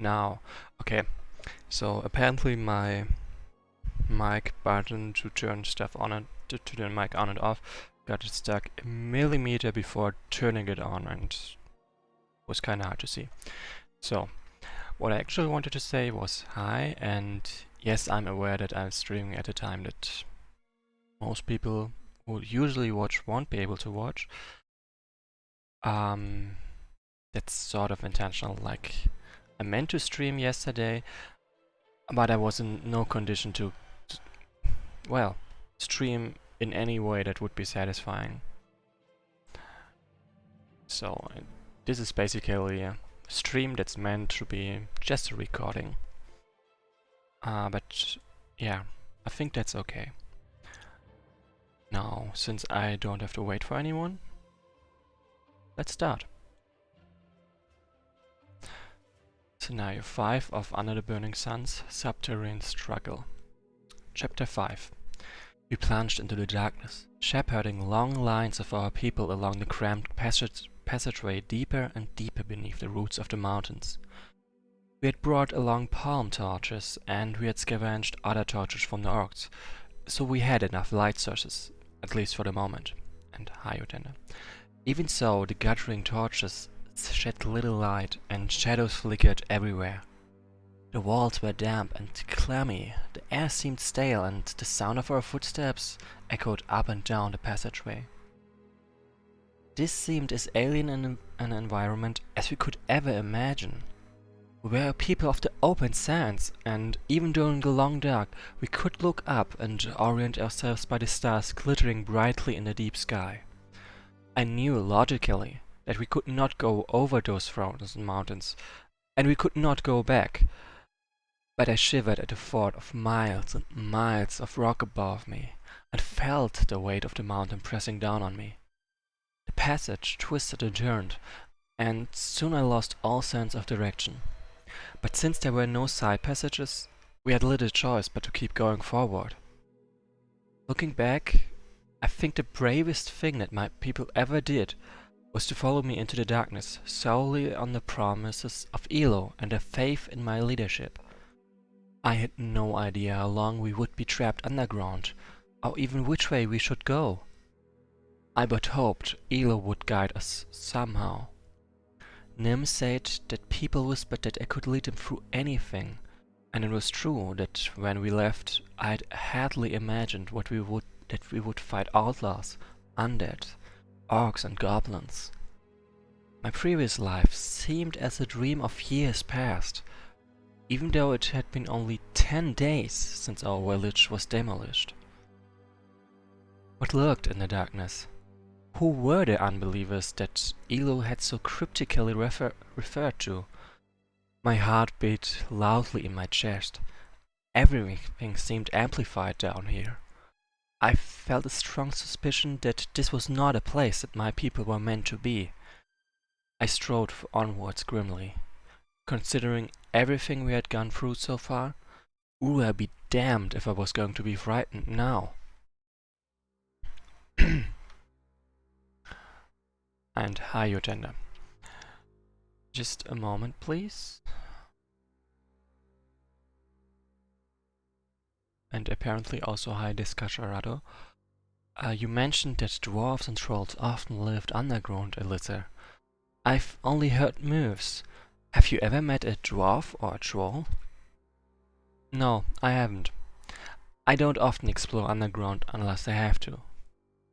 Now, okay, so apparently my mic button to turn stuff on and to turn mic on and off got stuck a millimeter before turning it on and was kind of hard to see. So, what I actually wanted to say was hi, and yes, I'm aware that I'm streaming at a time that most people who usually watch won't be able to watch. That's sort of intentional, like I meant to stream yesterday, but I was in no condition to, well, stream in any way that would be satisfying. So this is basically a stream that's meant to be just a recording. But yeah, I think that's okay. Now, since I don't have to wait for anyone, let's start. Scenario 5 of Under the Burning Sun's Subterranean Struggle. Chapter 5. We plunged into the darkness, shepherding long lines of our people along the cramped passageway deeper and deeper beneath the roots of the mountains. We had brought along palm torches, and we had scavenged other torches from the orcs, so we had enough light sources, at least for the moment. And hi, Utenda. Even so, the guttering torches shed little light, and shadows flickered everywhere. The walls were damp and clammy, the air seemed stale, and the sound of our footsteps echoed up and down the passageway. This seemed as alien an environment as we could ever imagine. We were a people of the open sands, and even during the long dark, we could look up and orient ourselves by the stars glittering brightly in the deep sky. I knew logically that we could not go over those frozen mountains, and we could not go back. But I shivered at the thought of miles and miles of rock above me, and felt the weight of the mountain pressing down on me. The passage twisted and turned, and soon I lost all sense of direction. But since there were no side passages, we had little choice but to keep going forward. Looking back, I think the bravest thing that my people ever did was to follow me into the darkness solely on the promises of Elo and their faith in my leadership. I had no idea how long we would be trapped underground, or even which way we should go. I but hoped Elo would guide us somehow. Nim said that people whispered that I could lead them through anything, and it was true that when we left, I'd hardly imagined that we would fight outlaws, undead, orcs and goblins. My previous life seemed as a dream of years past, even though it had been only 10 days since our village was demolished. What lurked in the darkness? Who were the unbelievers that Elo had so cryptically referred to? My heart beat loudly in my chest. Everything seemed amplified down here. I felt a strong suspicion that this was not a place that my people were meant to be. I strode onwards grimly. Considering everything we had gone through so far, I'd be damned if I was going to be frightened now. And hi, Utenda. Just a moment, please. And apparently also hi, Discasharado. You mentioned that dwarves and trolls often lived underground, Alyssa. I've only heard myths. Have you ever met a dwarf or a troll? No, I haven't. I don't often explore underground unless I have to.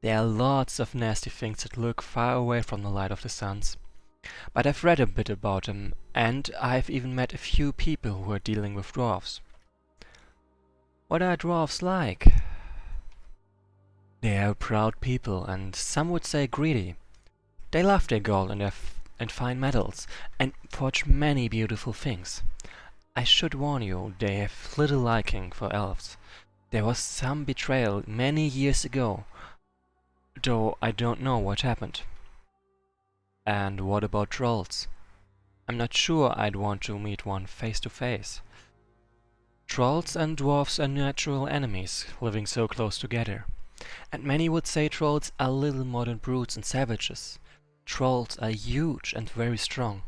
There are lots of nasty things that lurk far away from the light of the suns. But I've read a bit about them, and I've even met a few people who are dealing with dwarves. What are dwarves like? They are proud people, and some would say greedy. They love their gold and fine metals, and forge many beautiful things. I should warn you, they have little liking for elves. There was some betrayal many years ago, though I don't know what happened. And what about trolls? I'm not sure I'd want to meet one face to face. Trolls and dwarves are natural enemies, living so close together. And many would say trolls are little modern brutes and savages. Trolls are huge and very strong,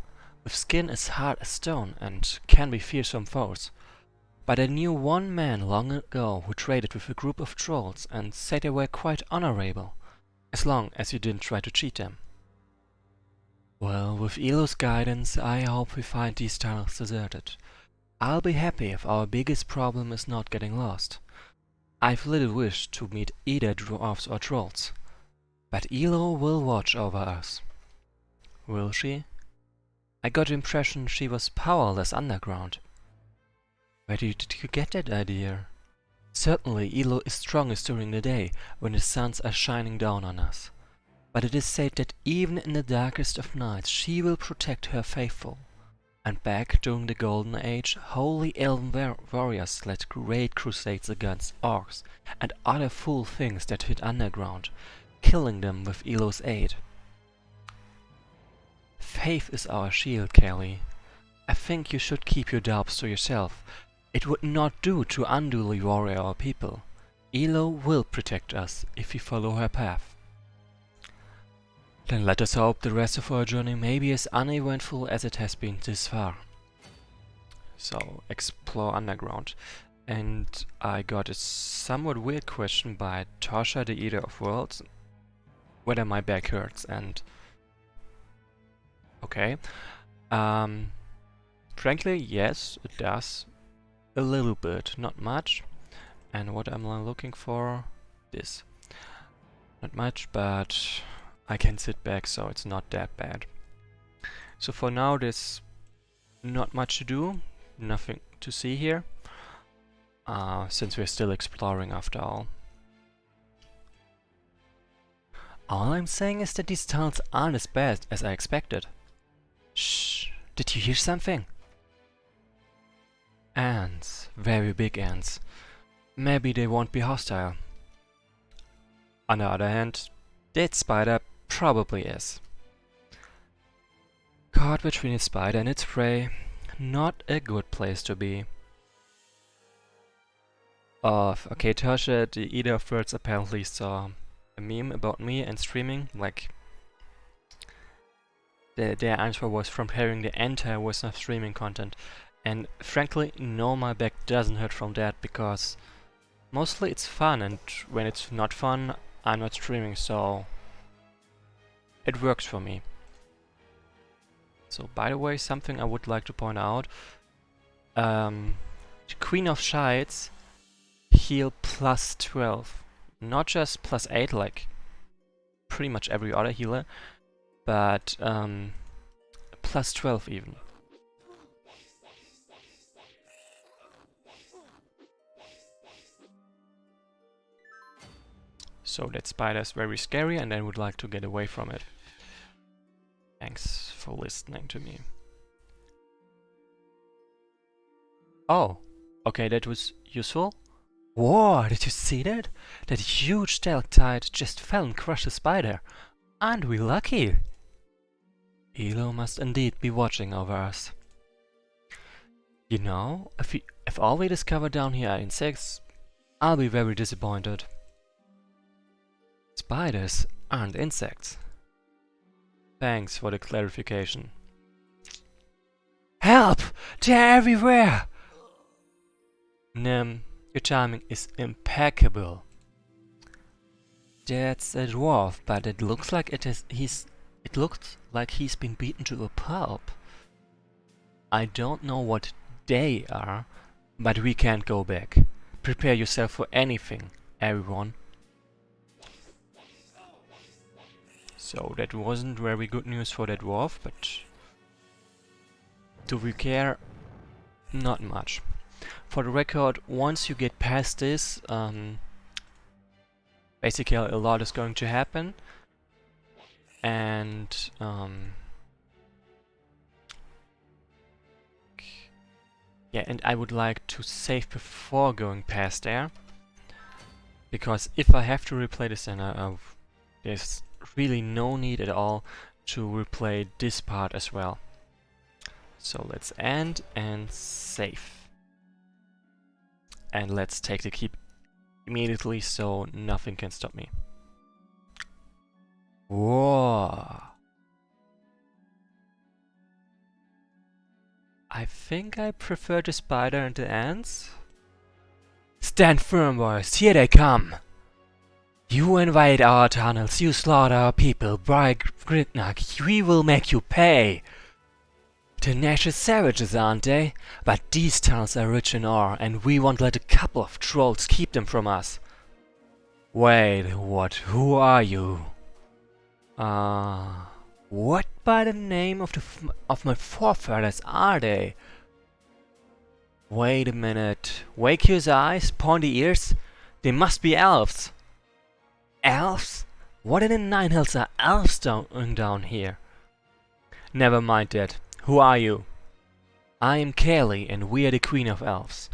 with skin as hard as stone and can be fearsome foes. But I knew one man long ago who traded with a group of trolls and said they were quite honorable, as long as you didn't try to cheat them. Well, with Elo's guidance, I hope we find these tunnels deserted. I'll be happy if our biggest problem is not getting lost. I've little wish to meet either dwarves or trolls, but Elo will watch over us. Will she? I got the impression she was powerless underground. Where did you get that idea? Certainly Elo is strongest during the day, when the suns are shining down on us. But it is said that even in the darkest of nights she will protect her faithful. And back during the Golden Age, holy elven warriors led great crusades against orcs and other foul things that hid underground, killing them with Elo's aid. Faith is our shield, Kelly. I think you should keep your doubts to yourself. It would not do to unduly worry our people. Elo will protect us if we follow her path. Then let us hope the rest of our journey may be as uneventful as it has been this far. So, explore underground. And I got a somewhat weird question by Tosha, the Eater of Worlds, whether my back hurts, and... okay. Frankly, yes, it does. A little bit, not much. And what am I looking for? This. Not much, but I can sit back, so it's not that bad. So for now, there's not much to do, nothing to see here, since we're still exploring after all. All I'm saying is that these tunnels aren't as bad as I expected. Shh, did you hear something? Ants, very big ants. Maybe they won't be hostile. On the other hand, that spider probably is. Caught between a spider and its prey, not a good place to be. Okay, Tosha, the Eater of Worlds, apparently saw a meme about me and streaming, like their answer was from hearing the entire Wesnoth streaming content. And frankly, no, my back doesn't hurt from that, because mostly it's fun, and when it's not fun, I'm not streaming, so it works for me. So, by the way, something I would like to point out. Queen of Shides heal plus 12. Not just plus 8 like pretty much every other healer, but plus 12 even. So that spider is very scary and I would like to get away from it. Thanks for listening to me. Oh, okay, that was useful. Whoa, did you see that? That huge stalactite just fell and crushed the spider. Aren't we lucky? Elo must indeed be watching over us. You know, if all we discover down here are insects, I'll be very disappointed. Spiders aren't insects. Thanks for the clarification. Help! They're everywhere! Nim, your timing is impeccable. That's a dwarf, but it looks like it looks like he's been beaten to a pulp. I don't know what they are, but we can't go back. Prepare yourself for anything, everyone. So that wasn't very good news for that dwarf, but do we care? Not much. For the record, once you get past this, basically a lot is going to happen, and yeah, and I would like to save before going past there, because if I have to replay this, then there's really no need at all to replay this part as well. So let's end and save. And let's take the keep immediately so nothing can stop me. Whoa! think I prefer the spider and the ants. Stand firm, boys, here they come! You invade our tunnels, you slaughter our people, Bryan Konietzko, we will make you pay! Tenacious savages, aren't they? But these tunnels are rich in ore, and we won't let a couple of trolls keep them from us. Wait, what? Who are you? What by the name of my forefathers are they? Wait a minute. Vacuous eyes, pointy ears? They must be elves. Elves? What in the nine hells are elves down here? Never mind that. Who are you? I am Kaylee, and we are the Queen of Elves.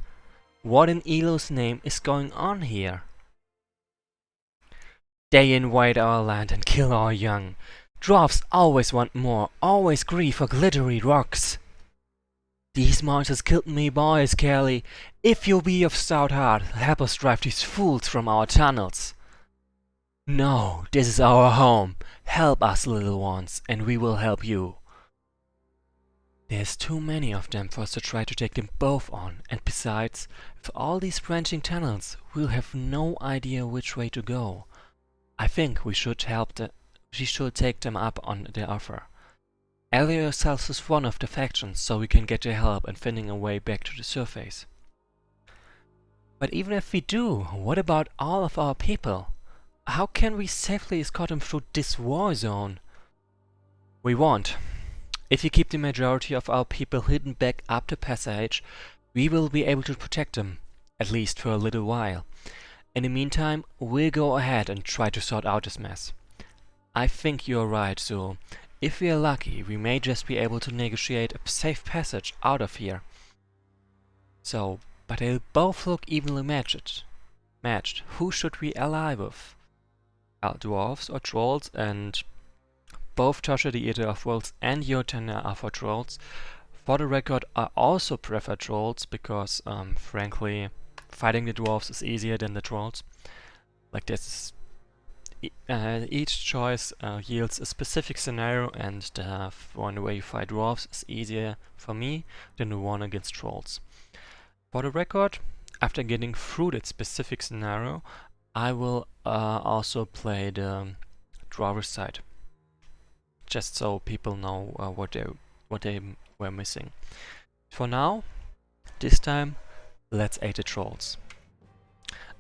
What in Elo's name is going on here? They invade our land and kill our young. Dwarfs always want more, always grieve for glittery rocks. These monsters killed me boys, Kaylee. If you be of stout heart, help us drive these fools from our tunnels. No, this is our home. Help us, little ones, and we will help you. There's too many of them for us to try to take them both on, and besides, with all these branching tunnels, we'll have no idea which way to go. I think we should take them up on their offer. Ally yourselves as one of the factions so we can get their help in finding a way back to the surface. But even if we do, what about all of our people? How can we safely escort them through this war zone? We won't. If you keep the majority of our people hidden back up the passage, we will be able to protect them, at least for a little while. In the meantime, we'll go ahead and try to sort out this mess. I think you're right, so if we are lucky, we may just be able to negotiate a safe passage out of here. So, but they'll both look evenly matched. Who should we ally with? Dwarves or trolls, and both Tosha the Eater of Worlds and Yotana are for trolls. For the record, I also prefer trolls because, frankly, fighting the dwarves is easier than the trolls. Like this, each choice yields a specific scenario, and the one way you fight dwarves is easier for me than the one against trolls. For the record, after getting through that specific scenario, I will also play the dwarves side, just so people know what they were missing. For now, this time, let's aid the trolls.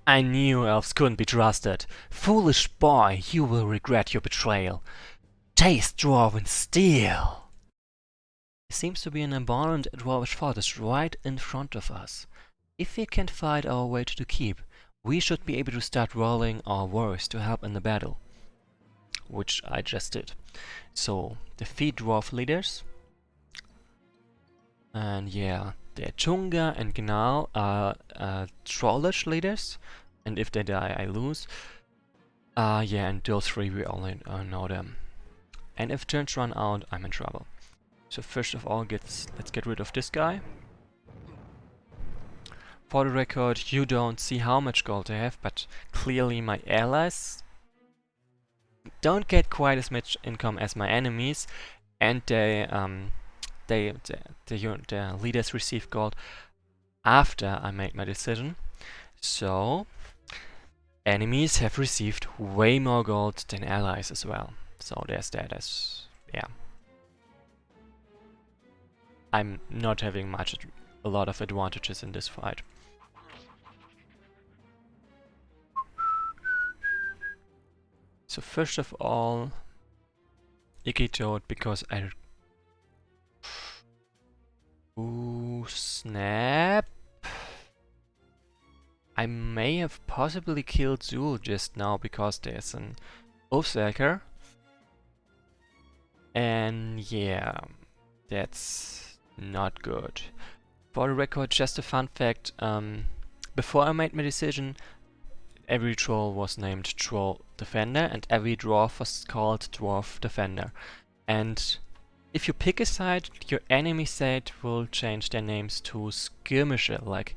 I knew elves couldn't be trusted. Foolish boy, you will regret your betrayal. Taste dwarven steel! There seems to be an abandoned dwarvish fortress right in front of us. If we can fight our way to the keep, we should be able to start rolling our warriors to help in the battle. Which I just did. So, defeat dwarf leaders. And yeah, the Chunga and Gnal are trollish leaders, and if they die, I lose. Yeah, and those three we only know them. And if turns run out, I'm in trouble. So first of all, let's get rid of this guy. For the record, you don't see how much gold I have, but clearly my allies don't get quite as much income as my enemies, and the leaders receive gold after I made my decision. So enemies have received way more gold than allies as well. So there's that as, yeah. I'm not having a lot of advantages in this fight. So first of all, Icky Toad, because I... Ooh, snap! I may have possibly killed Zool just now because there's an Oathsaker. And yeah, that's not good. For the record, just a fun fact, before I made my decision, every troll was named Troll Defender and every dwarf was called Dwarf Defender. And if you pick a side, your enemy side will change their names to Skirmisher, like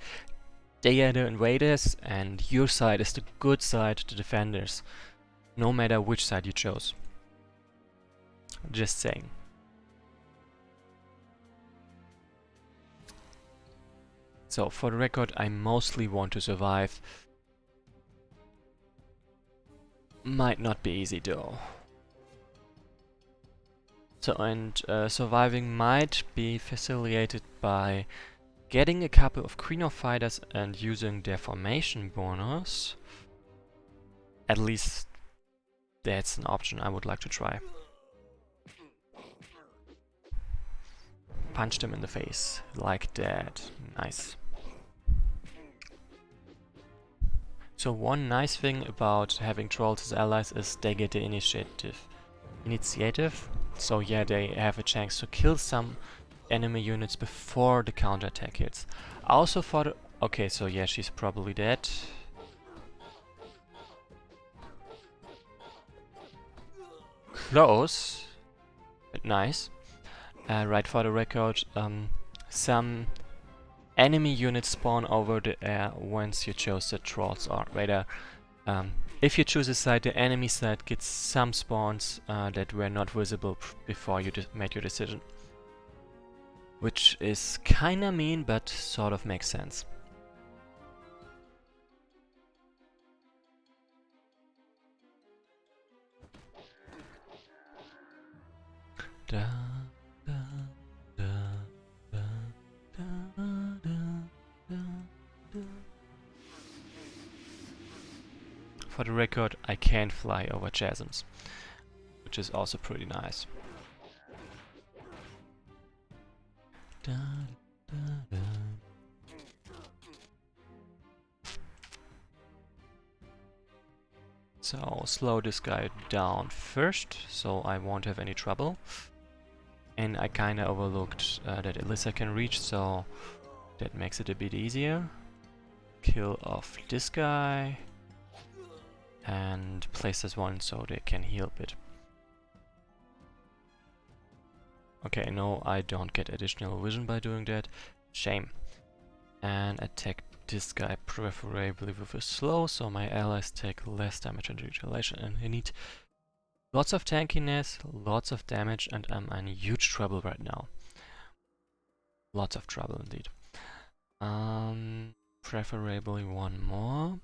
they are the invaders and your side is the good side, the defenders. No matter which side you chose. Just saying. So, for the record, I mostly want to survive. Might not be easy though. So, and surviving might be facilitated by getting a couple of Queen fighters and using their formation bonus. At least that's an option I would like to try. Punch them in the face, like that. Nice. So one nice thing about having trolls as allies is they get the initiative. So yeah, they have a chance to kill some enemy units before the counterattack hits. Also for the... Okay, so yeah, she's probably dead. Close, but nice. Right, for the record, some enemy units spawn over the air once you chose the trolls, or rather, if you choose a side, the enemy side gets some spawns that were not visible before you made your decision. Which is kinda mean, but sort of makes sense. Da, da, da, da, da, da, da, da. For the record, I can fly over chasms, which is also pretty nice. Da, da, da. So slow this guy down first, so I won't have any trouble. And I kinda overlooked that Alyssa can reach, so that makes it a bit easier. Kill off this guy. And place this one so they can heal a bit. Okay, no, I don't get additional vision by doing that. Shame. And attack this guy preferably with a slow, so my allies take less damage and retaliation. And I need lots of tankiness, lots of damage, and I'm in huge trouble right now. Lots of trouble indeed. Preferably one more.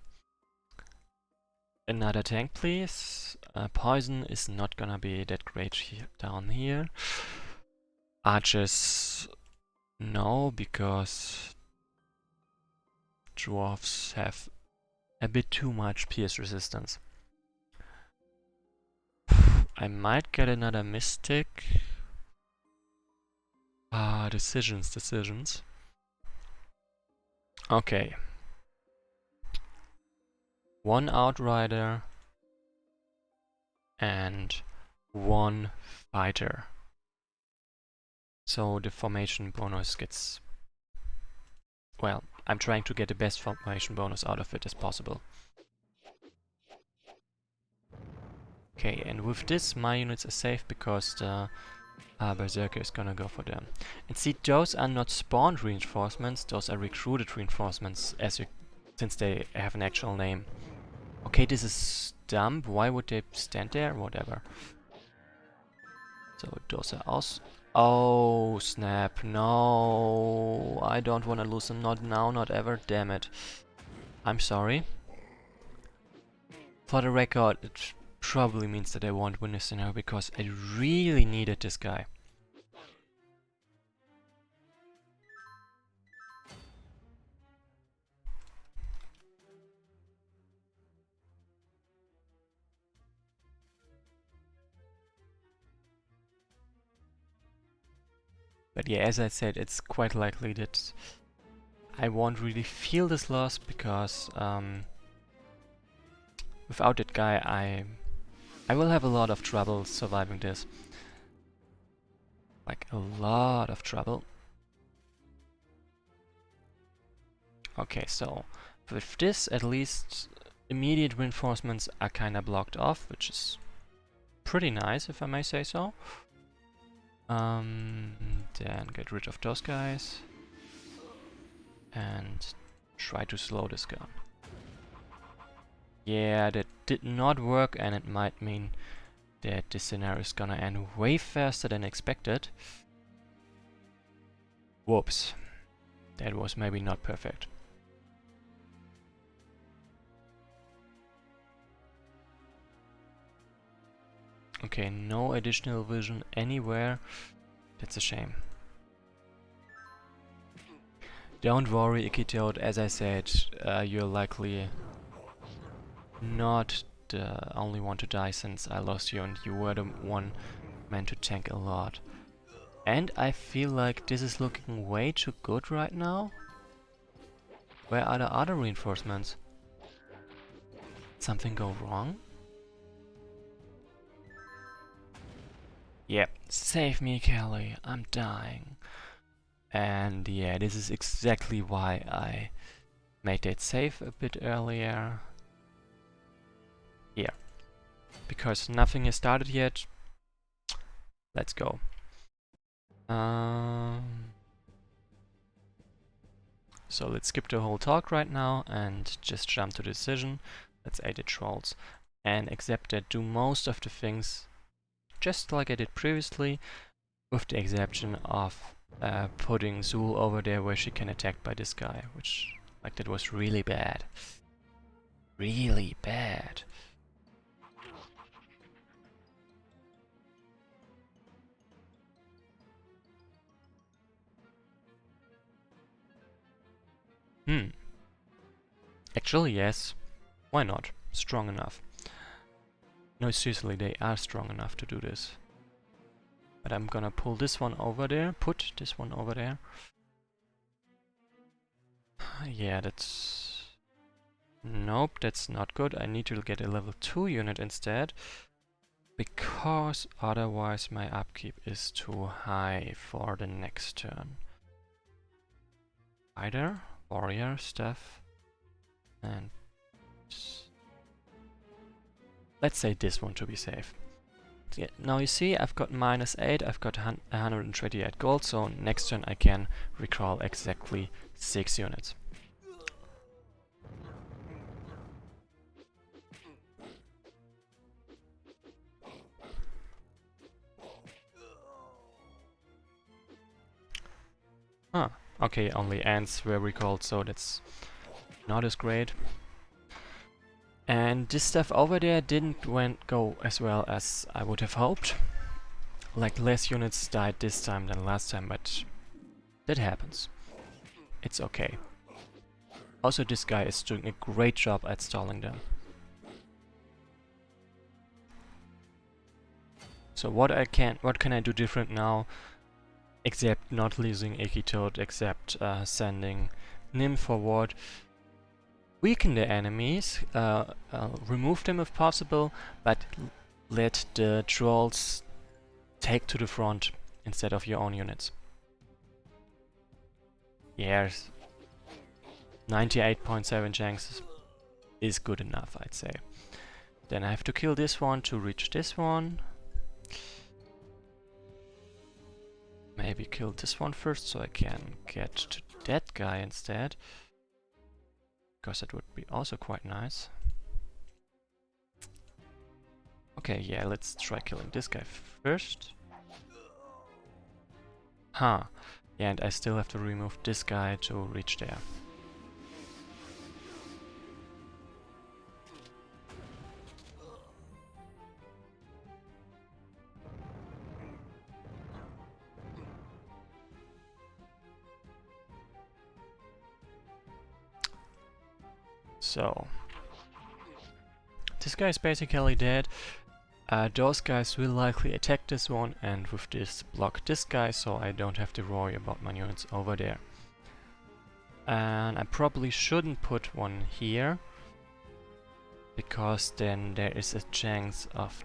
Another tank, please. Poison is not gonna be that great down here. Archers, no, because dwarves have a bit too much pierce resistance. I might get another mystic. Decisions. Okay. One outrider and one fighter. So the formation bonus gets... Well, I'm trying to get the best formation bonus out of it as possible. Okay, and with this my units are safe because the Berserker is gonna go for them. And see, those are not spawned reinforcements, those are recruited reinforcements, since they have an actual name. Okay, this is dumb. Why would they stand there? Whatever. So those are also... Oh, snap. No. I don't want to lose them. Not now, not ever. Damn it. I'm sorry. For the record, it probably means that I won't win this scenario because I really needed this guy. But yeah, as I said, it's quite likely that I won't really feel this loss because without that guy I will have a lot of trouble surviving this. Like a lot of trouble. Okay, so with this at least immediate reinforcements are kinda blocked off, which is pretty nice if I may say so. Then get rid of those guys and try to slow this down. Yeah, that did not work, and it might mean that this scenario is gonna end way faster than expected. Whoops. That was maybe not perfect. Okay, no additional vision anywhere. That's a shame. Don't worry, Ikitoad, as I said, you're likely not the only one to die since I lost you and you were the one meant to tank a lot. And I feel like this is looking way too good right now. Where are the other reinforcements? Something go wrong? Yep, save me, Kelly, I'm dying. And yeah, this is exactly why I made that save a bit earlier. Yeah, because nothing has started yet. Let's go. So let's skip the whole talk right now and just jump to decision. Let's aid the trolls and accept that do most of the things just like I did previously, with the exception of putting Zool over there where she can attack by this guy, which, like, that was really bad. Really bad. Actually, yes. Why not? Strong enough. No, seriously, they are strong enough to do this. But I'm gonna pull this one over there, put this one over there. Yeah, that's... Nope, that's not good. I need to get a level 2 unit instead. Because otherwise my upkeep is too high for the next turn. Either warrior stuff and... let's say this one to be safe. Yeah, now you see I've got -8, I've got 128 gold, so next turn I can recrawl exactly 6 units. Ah, okay, only ants were recalled, so that's not as great. And this stuff over there didn't go as well as I would have hoped. Like, less units died this time than last time, but that happens. It's okay. Also, this guy is doing a great job at stalling them. So what can I do different now? Except not losing Ikitoad, except sending Nim forward. Weaken the enemies, remove them if possible, but let the trolls take to the front instead of your own units. Yes, 98.7 chances is good enough, I'd say. Then I have to kill this one to reach this one. Maybe kill this one first so I can get to that guy instead. Because that would be also quite nice. Okay, yeah, let's try killing this guy first. Huh. Yeah, and I still have to remove this guy to reach there. So, this guy is basically dead. Those guys will likely attack this one and with this block this guy, so I don't have to worry about my units over there. And I probably shouldn't put one here, because then there is a chance of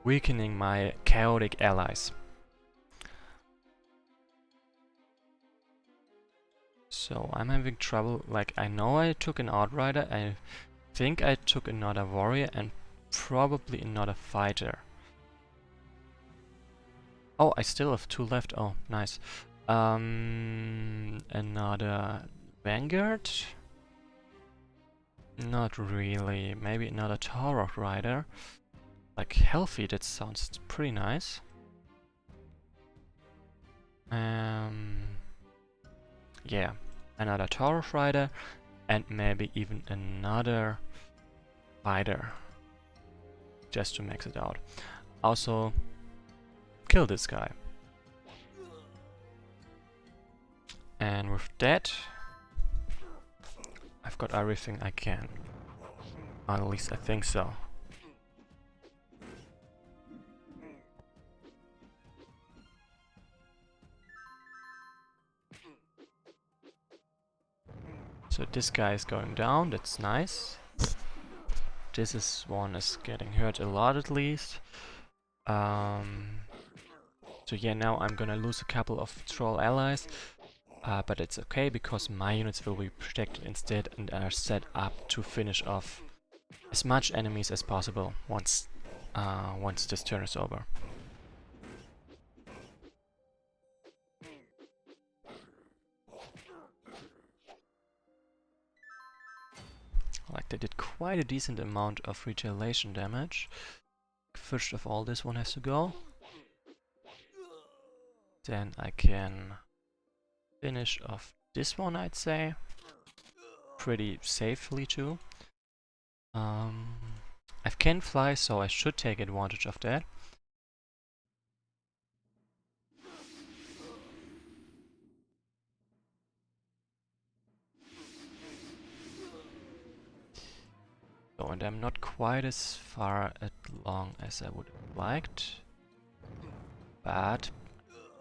weakening my chaotic allies. So I'm having trouble, like, I know I took an Outrider, I think I took another warrior and probably another fighter. Oh, I still have 2 left, oh, nice. Another Vanguard? Not really, maybe another Taurok Rider. Like, healthy, that sounds pretty nice. yeah, another Taurus rider and maybe even another fighter, just to max it out. Also, kill this guy. And with that, I've got everything I can. At least I think so. So this guy is going down, that's nice. One is getting hurt a lot at least. So yeah, now I'm gonna lose a couple of troll allies. But it's okay because my units will be protected instead and are set up to finish off as much enemies as possible once this turn is over. Like, they did quite a decent amount of retaliation damage. First of all, this one has to go. Then I can finish off this one, I'd say. Pretty safely too. I can fly, so I should take advantage of that. So, and I'm not quite as far along as I would have liked, but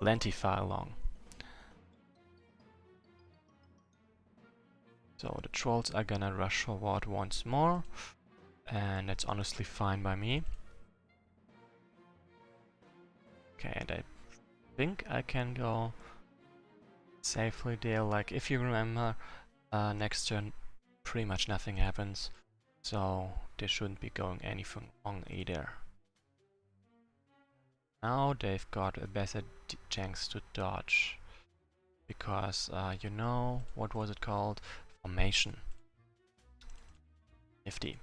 plenty far along. So the trolls are gonna rush forward once more, and that's honestly fine by me. Okay, and I think I can go safely there. Like, if you remember, next turn pretty much nothing happens, so they shouldn't be going anything wrong either. Now they've got a better chance to dodge, because you know, what was it called? Formation. Nifty.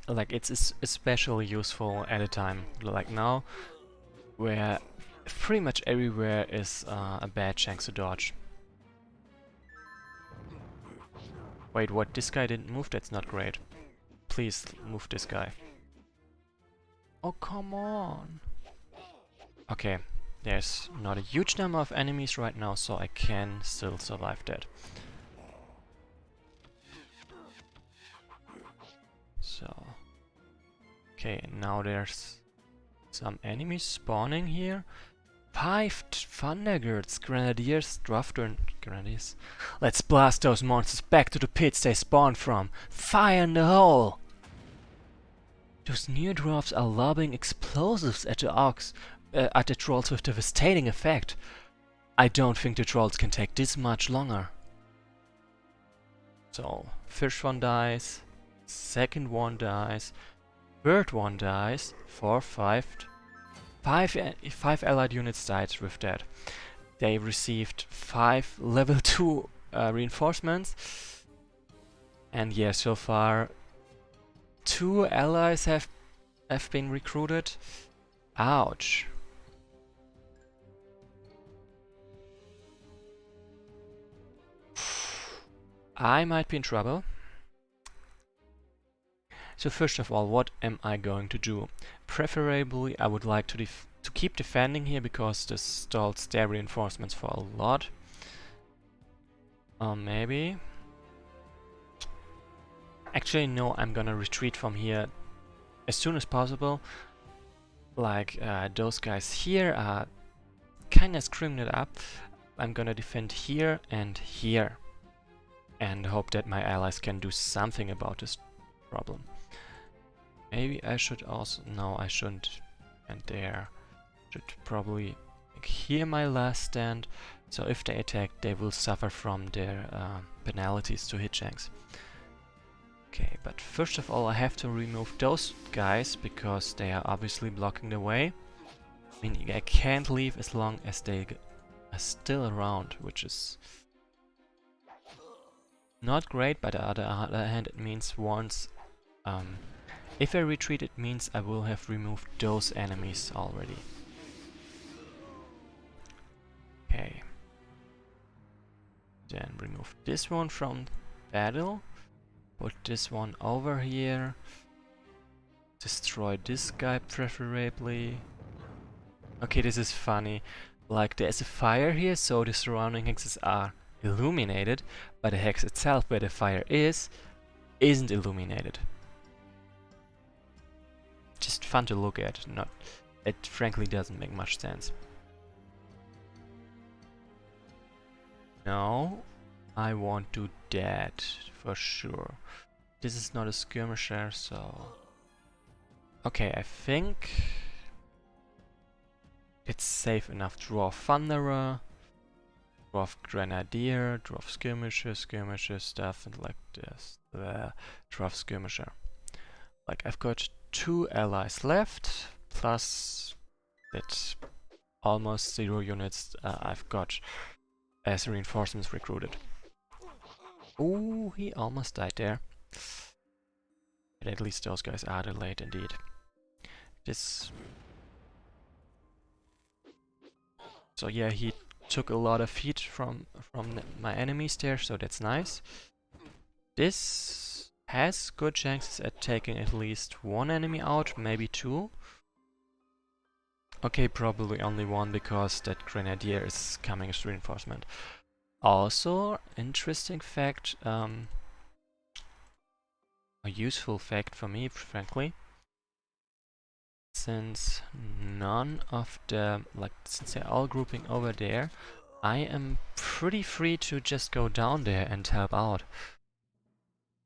Like, it's especially useful at a time like now, where pretty much everywhere is a bad chance to dodge. Wait, what? This guy didn't move? That's not great. Please move this guy. Oh, come on. Okay, there's not a huge number of enemies right now, so I can still survive that. So, okay, now there's some enemies spawning here. 5 Thundergirds, Grenadiers, Grenadiers. Let's blast those monsters back to the pits they spawned from. Fire in the hole! Those new dwarfs are lobbing explosives at the trolls with devastating effect. I don't think the trolls can take this much longer. So, first one dies, second one dies, third one dies, 4, 5 allied units died with that. They received 5 level 2 reinforcements. And yeah, so far 2 allies have been recruited. Ouch. I might be in trouble. So first of all, what am I going to do? Preferably, I would like to keep defending here, because this stalls their reinforcements for a lot. Maybe. Actually, no, I'm gonna retreat from here as soon as possible. Like, those guys here are kinda screwing it up. I'm gonna defend here and here, and hope that my allies can do something about this problem. Maybe I should also... No, I shouldn't. And there. Should probably make here my last stand. So if they attack, they will suffer from their penalties to hit checks. Okay, but first of all, I have to remove those guys, because they are obviously blocking the way. I mean, I can't leave as long as they are still around, which is not great, but on the other hand, it means once... if I retreat, it means I will have removed those enemies already. Okay. Then remove this one from battle. Put this one over here. Destroy this guy preferably. Okay, this is funny. Like, there's a fire here, so the surrounding hexes are illuminated, but the hex itself, where the fire is, isn't illuminated. Just fun to look at. Not, it frankly doesn't make much sense. No, I won't do that for sure. This is not a skirmisher, so... Okay, I think it's safe enough. Dwarf Thunderer, Dwarf Grenadier, Dwarf Skirmisher, stuff and like this. Dwarf Skirmisher. Like, I've got 2 allies left, plus that almost 0 units I've got as reinforcements recruited. Ooh, he almost died there. But at least those guys are delayed indeed. This... So yeah, he took a lot of heat from my enemies there, so that's nice. This has good chances at taking at least 1 enemy out, maybe 2. Okay, probably only 1 because that Grenadier is coming as reinforcement. Also, interesting fact, a useful fact for me, frankly. Since none of the, like, since they're all grouping over there, I am pretty free to just go down there and help out.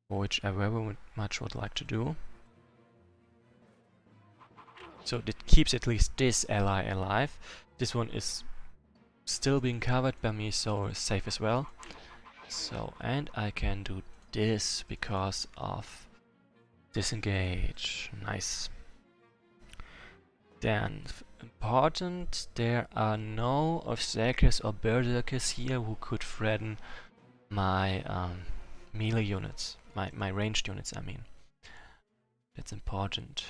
Which I very much would like to do. So it keeps at least this ally alive. This one is still being covered by me, so it's safe as well. So, and I can do this because of disengage. Nice. Then, important, there are no Berserkers or Berserkers here who could threaten my melee units. My ranged units, I mean. That's important.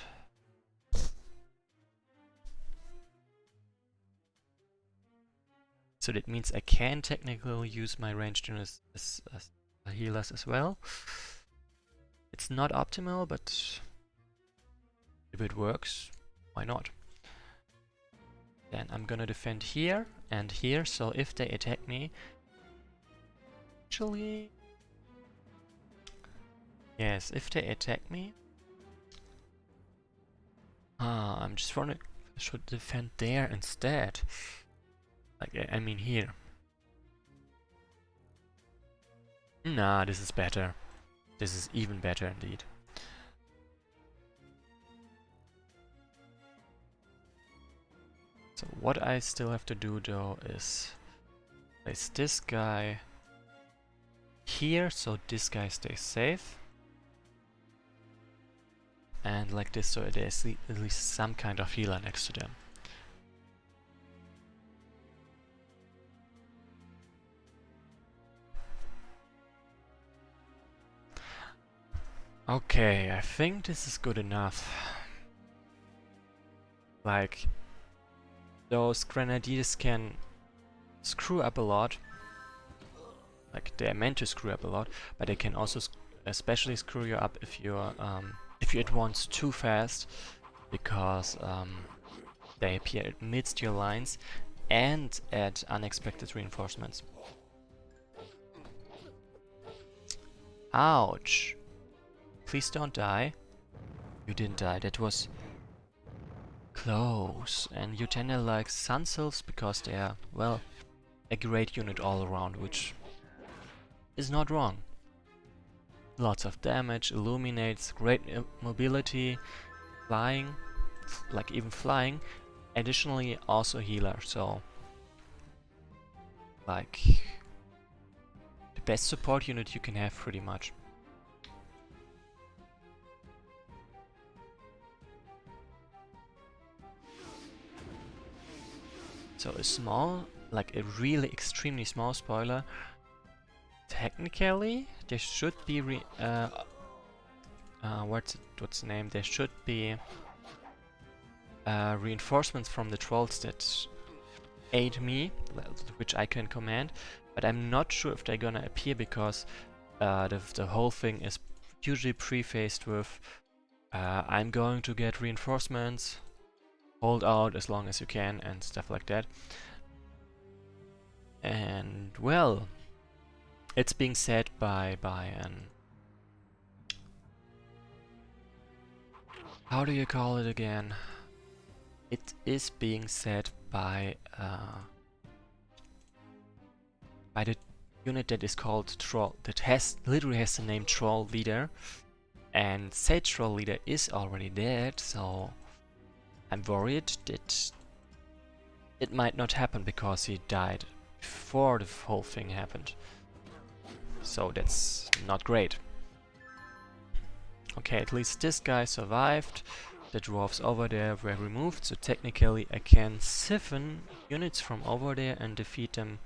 So that means I can technically use my ranged units as healers as well. It's not optimal, but if it works, why not? Then I'm gonna defend here and here, so if they attack me... Actually... Yes, if they attack me... I'm just wondering if I should defend there instead. Like, I mean here. Nah, this is better. This is even better indeed. So what I still have to do though is place this guy here, so this guy stays safe. And like this, so there's at least some kind of healer next to them. Okay, I think this is good enough. Like, those grenadiers can screw up a lot. Like, they're meant to screw up a lot, but they can also especially screw you up if you advance too fast, because they appear amidst your lines and add unexpected reinforcements. Ouch! Please don't die. You didn't die, that was close. And you tend to like Sun Sylphs because they are, well, a great unit all around, which is not wrong. Lots of damage, illuminates, great mobility, flying, like even flying. Additionally, also healer, so like the best support unit you can have pretty much. So a small, like a really extremely small spoiler. Technically, there should be what's the name? There should be reinforcements from the trolls that aid me, which I can command. But I'm not sure if they're gonna appear because the whole thing is usually prefaced with I'm going to get reinforcements, hold out as long as you can, and stuff like that. And well, it's being said by an... How do you call it again? It is being said by the unit that is called Troll, that literally has the name Troll Leader, and said Troll Leader is already dead, so I'm worried that it might not happen because he died before the whole thing happened. So that's not great. Okay, at least this guy survived. The dwarves over there were removed, so technically I can siphon units from over there and defeat them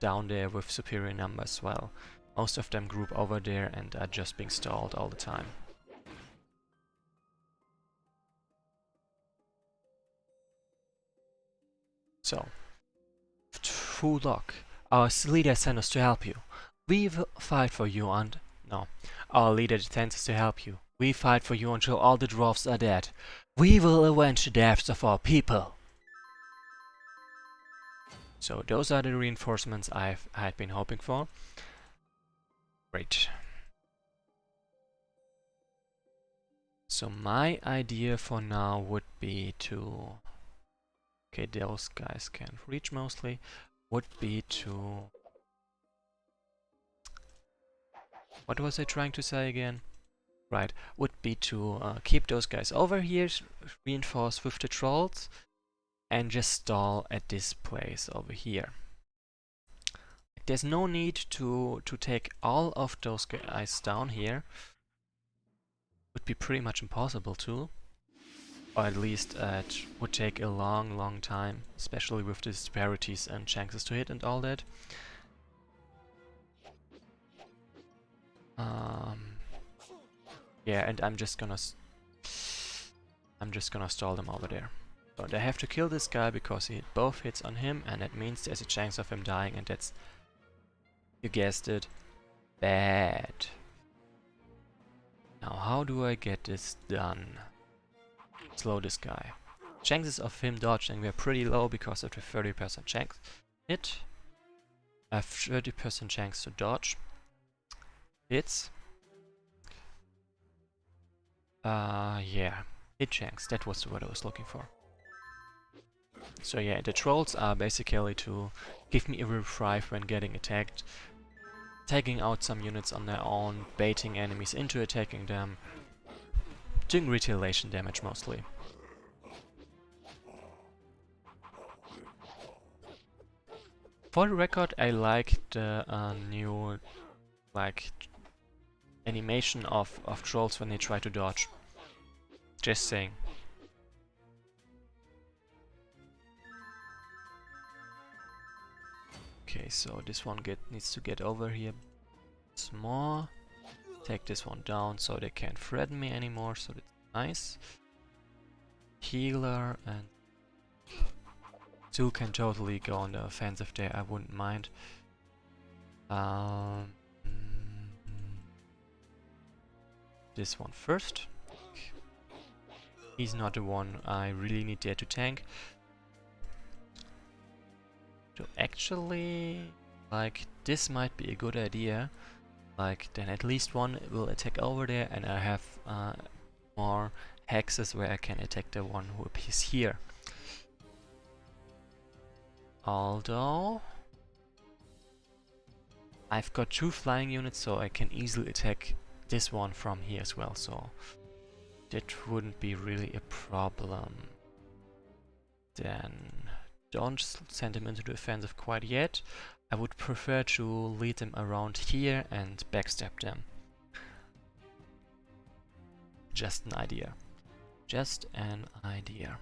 down there with superior numbers as well. Most of them group over there and are just being stalled all the time. So, Fulok, our leader sent us to help you. We will fight for you and... No. Our leader sends us to help you. We fight for you until all the dwarves are dead. We will avenge the deaths of our people. So those are the reinforcements I had been hoping for. Great. So my idea for now would be to... Okay, those guys can't reach mostly. Would be to... What was I trying to say again? Right, would be to keep those guys over here, reinforce with the trolls, and just stall at this place over here. There's no need to take all of those guys down here. Would be pretty much impossible to. Or at least it would take a long time, especially with the disparities and chances to hit and all that. Yeah, and I'm just gonna stall them over there. But I have to kill this guy because he hit both hits on him, and that means there's a chance of him dying, and that's, you guessed it, bad. Now how do I get this done? Slow this guy. Chances of him dodging were pretty low because of the 30% chance hit. I have 30% chance to dodge. Hits. Yeah, hit chance, that was the word I was looking for. So yeah, the trolls are basically to give me a reprieve when getting attacked, taking out some units on their own, baiting enemies into attacking them, doing retaliation damage mostly. For the record, I like the new animation of trolls when they try to dodge. Just saying. Okay, so this one needs to get over here once more. Take this one down so they can't threaten me anymore, so that's nice. Healer and Zul can totally go on the offensive there, I wouldn't mind. This one first. He's not the one I really need there to tank. So actually, like, this might be a good idea. Like, then at least one will attack over there, and I have more hexes where I can attack the one who appears here. Although I've got 2 flying units, so I can easily attack this one from here as well, so that wouldn't be really a problem. Then don't send him into the offensive quite yet. I would prefer to lead them around here and backstab them. Just an idea. Just an idea.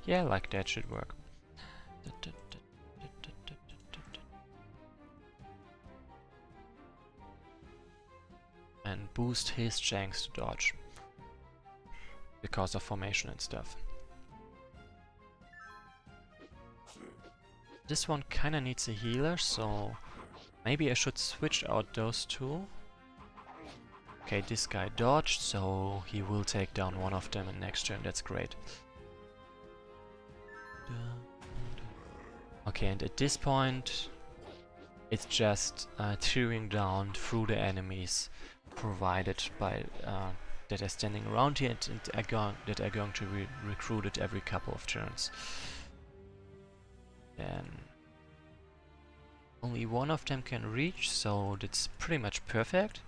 Yeah, like that should work. And boost his chance to dodge because of formation and stuff. This one kinda needs a healer, so maybe I should switch out those two. Okay, this guy dodged, so he will take down one of them in next turn. That's great. Okay, and at this point, it's just tearing down through the enemies provided by that are standing around here and that are going to be recruited every couple of turns. Then only one of them can reach, so that's pretty much perfect.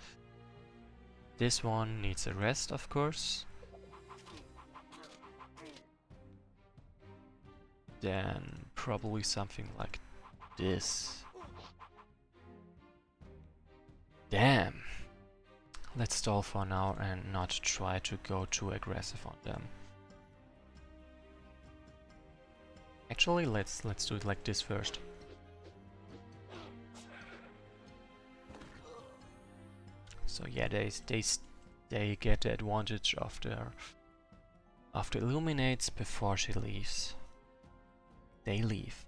This one needs a rest, of course. Then probably something like this. Damn! Let's stall for now and not try to go too aggressive on them. Actually, let's do it like this first. So yeah, they get the advantage of the illuminates before she leaves. They leave.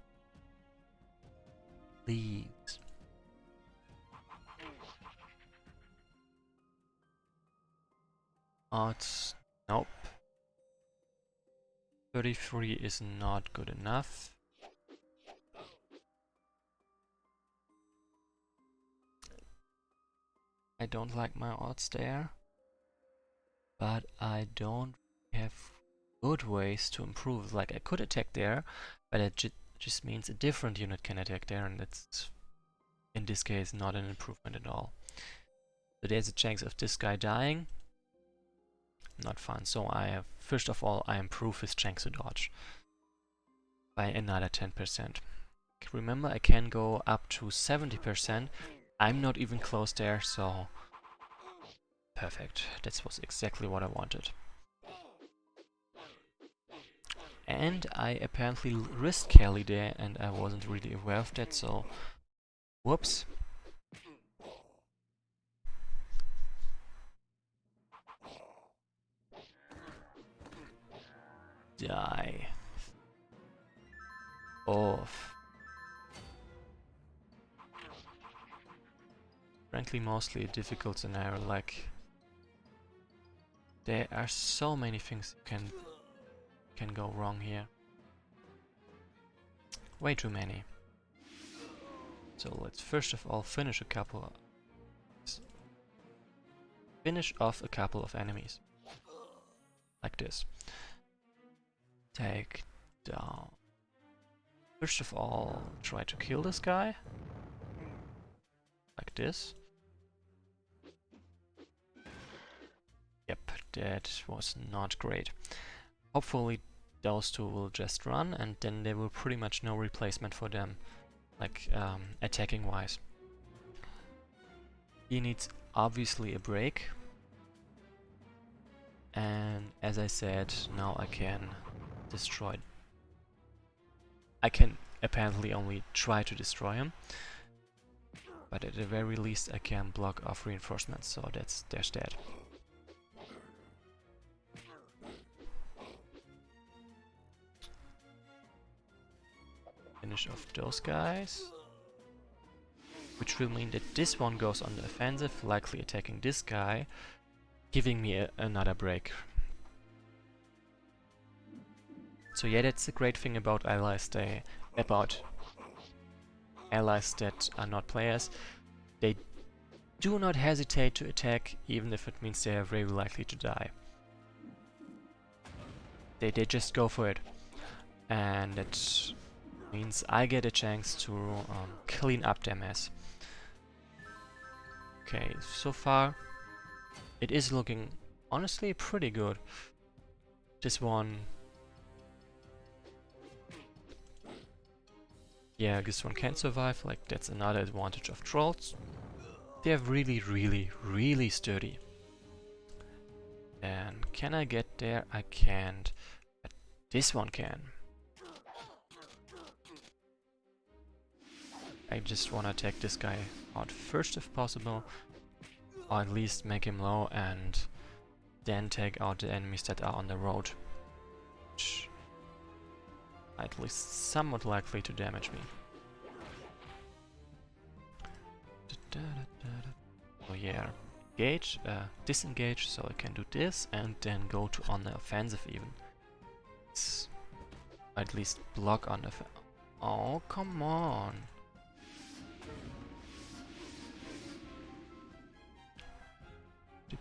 Leaves. Odds. Nope. 33 is not good enough. I don't like my odds there, but I don't have good ways to improve. Like, I could attack there, but it just means a different unit can attack there, and that's in this case not an improvement at all. So there's a chance of this guy dying. Not fun. So I have, first of all, I improve his chance to dodge by another 10%. Remember, I can go up to 70%. I'm not even close there, so perfect. That was exactly what I wanted. And I apparently risked Kelly there, and I wasn't really aware of that, so whoops. Die. Off. Frankly, mostly a difficult scenario. Like, there are so many things that can go wrong here. Way too many. So let's first of all finish off a couple of enemies. Like this. Take down. First of all, try to kill this guy. Like this. Yep, that was not great. Hopefully those two will just run, and then there will pretty much no replacement for them, like attacking wise. He needs obviously a break, and as I said, now I can destroy. I can apparently only try to destroy him, but at the very least I can block off reinforcements, so there's that. Finish off those guys, which will mean that this one goes on the offensive, likely attacking this guy, giving me another break. So yeah, that's the great thing about allies. About allies that are not players. They do not hesitate to attack, even if it means they are very likely to die. They just go for it, and that means I get a chance to clean up their mess. Okay, so far it is looking honestly pretty good. This one, yeah, this one can survive. Like, that's another advantage of trolls. They're really sturdy. And can I get there? I can't, but this one can. I just wanna take this guy out first if possible, or at least make him low, and then take out the enemies that are on the road, which are at least somewhat likely to damage me. Oh yeah, disengage, so I can do this and then go to on the offensive even. At least block on the. Oh, come on.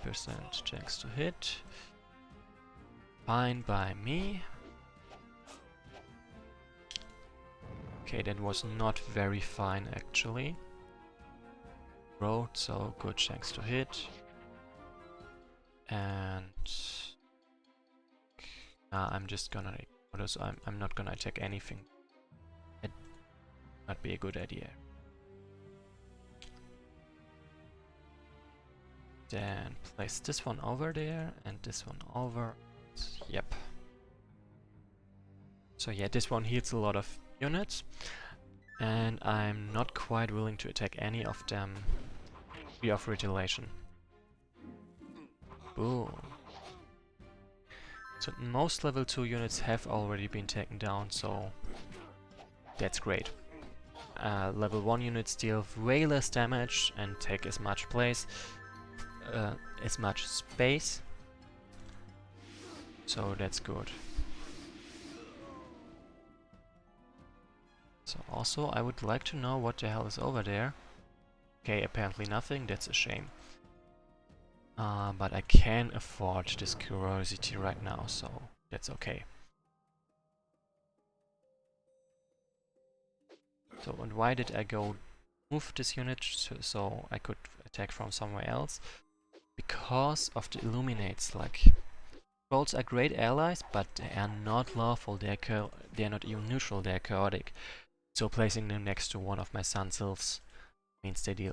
%, chance to hit. Fine by me. Okay, that was not very fine actually. Road, so good chance to hit. And I'm just gonna ignore this. I'm not gonna attack anything. That'd not be a good idea. Then place this one over there and this one over. Yep. So yeah, this one heals a lot of units. And I'm not quite willing to attack any of them. Free of retaliation. Boom. So most level 2 units have already been taken down, so that's great. Level 1 units deal way less damage and take as much space. So that's good. So also I would like to know what the hell is over there. Okay, apparently nothing, that's a shame. But I can afford this curiosity right now, so that's okay. So, and why did I go move this unit so I could attack from somewhere else? Because of the Illuminates. Like, trolls are great allies, but they are not lawful, they are not even neutral, they are chaotic. So placing them next to one of my sun sylphs means they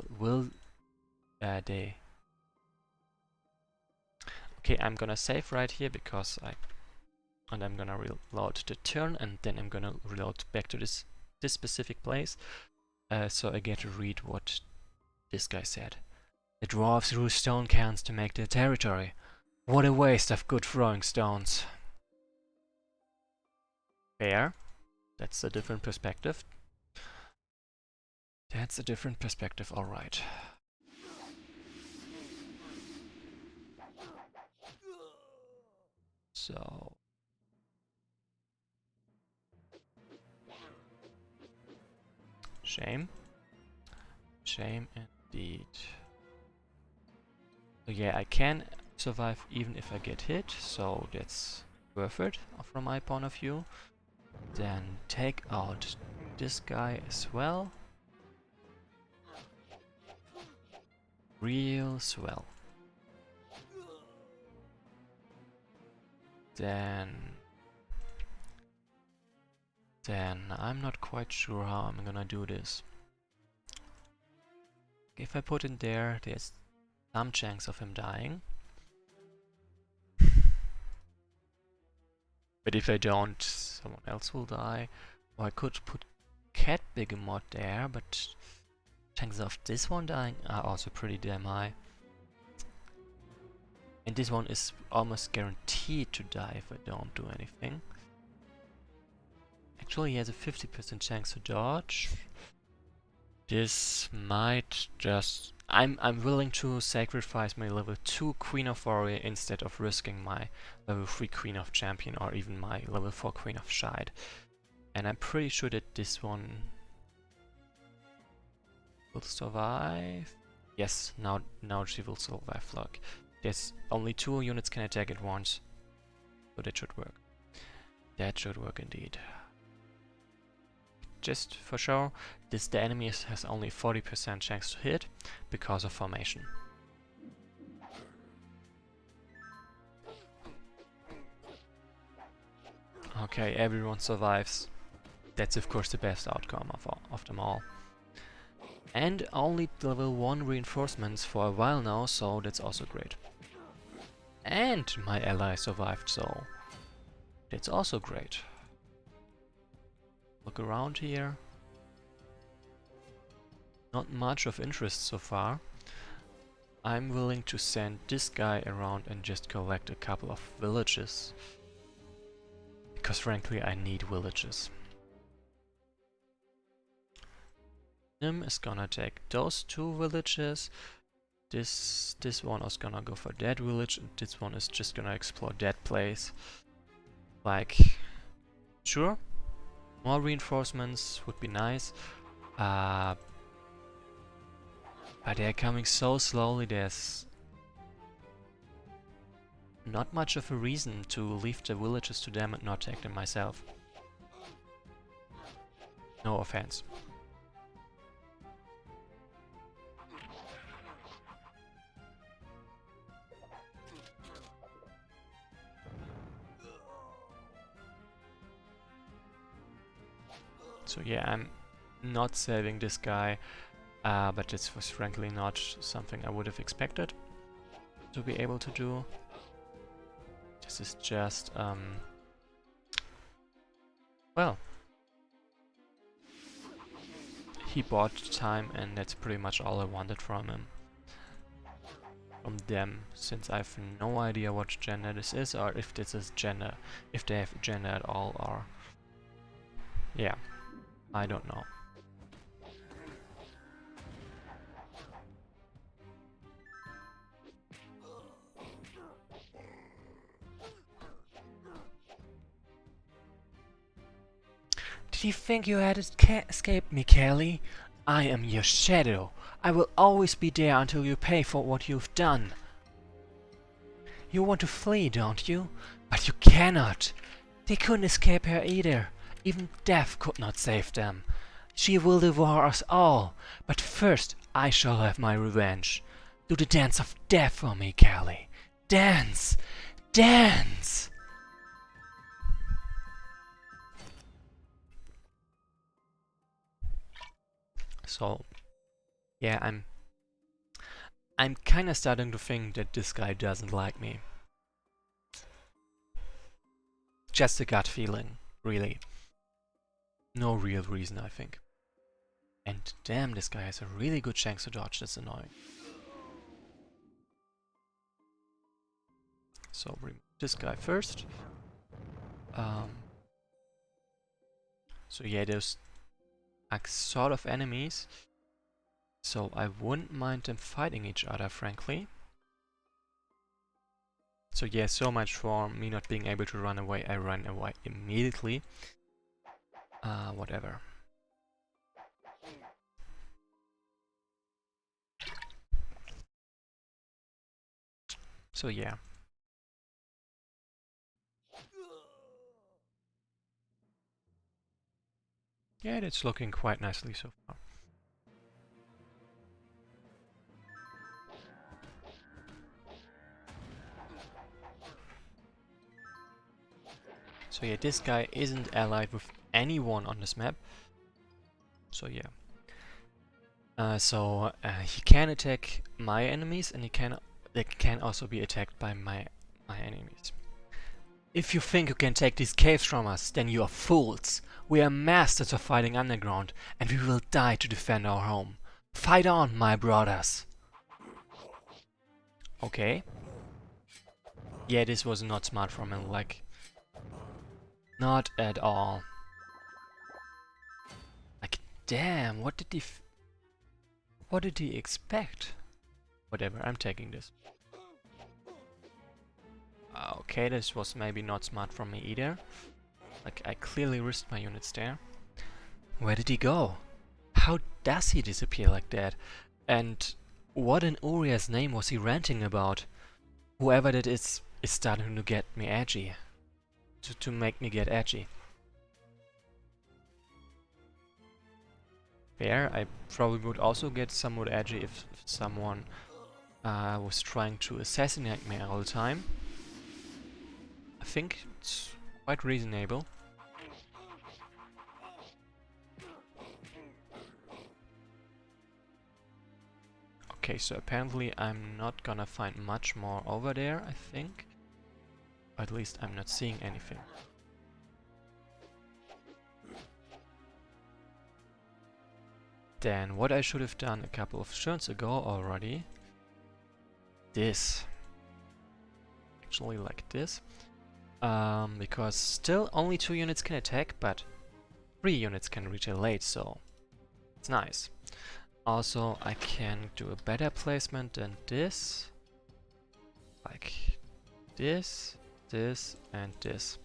Okay, I'm gonna save right here because I'm gonna reload the turn and then I'm gonna reload back to this specific place. So I get to read what this guy said. The dwarves threw stone cans to make their territory. What a waste of good throwing stones. Fair. That's a different perspective. That's a different perspective, alright. So... Shame. Shame indeed. So yeah, I can survive even if I get hit, so that's worth it from my point of view. Then take out this guy as well. Real swell. Then I'm not quite sure how I'm gonna do this. If I put in there, there's some chance of him dying. But if I don't, someone else will die. Or I could put Cat Begemot there, but chances of this one dying are also pretty damn high. And this one is almost guaranteed to die if I don't do anything. Actually, he has a 50% chance to dodge. This might just... I'm willing to sacrifice my level 2 Queen of Warrior instead of risking my level 3 Queen of Champion or even my level 4 Queen of Shide. And I'm pretty sure that this one will survive. Yes, now she will survive. Look, there's only 2 units can attack at once, so that should work. That should work indeed. Just for sure, the enemy has only 40% chance to hit because of formation. Okay, everyone survives. That's of course the best outcome of them all. And only level 1 reinforcements for a while now, so that's also great. And my ally survived, so that's also great. Look around here. Not much of interest so far. I'm willing to send this guy around and just collect a couple of villages. Because frankly I need villages. Him is gonna take those 2 villages. This one is gonna go for that village, and this one is just gonna explore that place. Like, sure, more reinforcements would be nice. But they're coming so slowly, there's not much of a reason to leave the villages to them and not take them myself. No offense. So yeah, I'm not saving this guy, but this was frankly not something I would have expected to be able to do. This is just, well, he bought time, and that's pretty much all I wanted from him. From them, since I have no idea what gender this is, or if this is gender, if they have gender at all, or... yeah, I don't know. Did you think you had escaped me, Kelly? I am your shadow. I will always be there until you pay for what you've done. You want to flee, don't you? But you cannot. They couldn't escape her either. Even death could not save them. She will devour us all. But first, I shall have my revenge. Do the dance of death for me, Kelly. Dance! Dance! So, yeah, I'm kinda starting to think that this guy doesn't like me. Just a gut feeling, really. No real reason, I think. And damn, this guy has a really good chance to dodge, that's annoying. So, remove this guy first. So yeah, there's sort of enemies, so I wouldn't mind them fighting each other, frankly. So yeah, so much for me not being able to run away. I ran away immediately. Whatever. So yeah. Yeah, it's looking quite nicely so far. So yeah, this guy isn't allied with anyone on this map. So yeah. He can attack my enemies, and they can also be attacked by my enemies. If you think you can take these caves from us, then you are fools. We are masters of fighting underground, and we will die to defend our home. Fight on, my brothers! Okay. Yeah, this was not smart from him, like... not at all. Like, damn, what did he expect? Whatever, I'm taking this. Okay, this was maybe not smart from me either. Like, I clearly risked my units there. Where did he go? How does he disappear like that? And what in Uria's name was he ranting about? Whoever that is starting to get me edgy. To make me get edgy. Fair, I probably would also get somewhat edgy if someone was trying to assassinate me all the time. I think it's quite reasonable. Okay, so apparently I'm not gonna find much more over there, I think. At least I'm not seeing anything. Then what I should have done a couple of turns ago already. This. Actually like this. Because still only 2 units can attack, but 3 units can retaliate, so it's nice. Also, I can do a better placement than this. Like this, this, and this.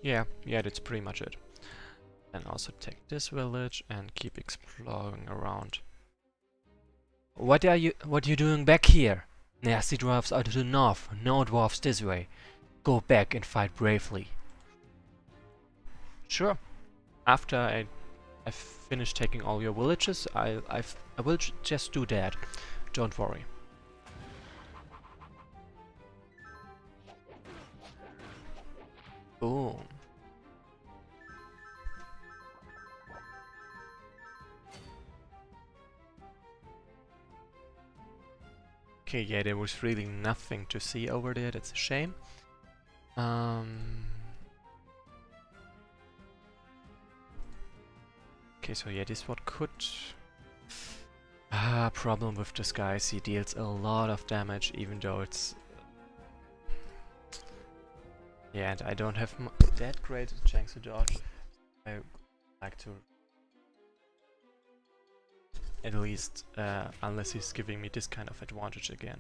Yeah, that's pretty much it. And also take this village and keep exploring around. What are you doing back here? Nasty dwarfs are to the north, no dwarfs this way. Go back and fight bravely. Sure. After I've finished taking all your villages, I will just do that. Don't worry. Boom. Okay, yeah, there was really nothing to see over there. That's a shame. Okay, so yeah, this what could... problem with this guy is he deals a lot of damage, even though it's... Yeah, and I don't have that great a chance to dodge. I like to... At least, unless he's giving me this kind of advantage again.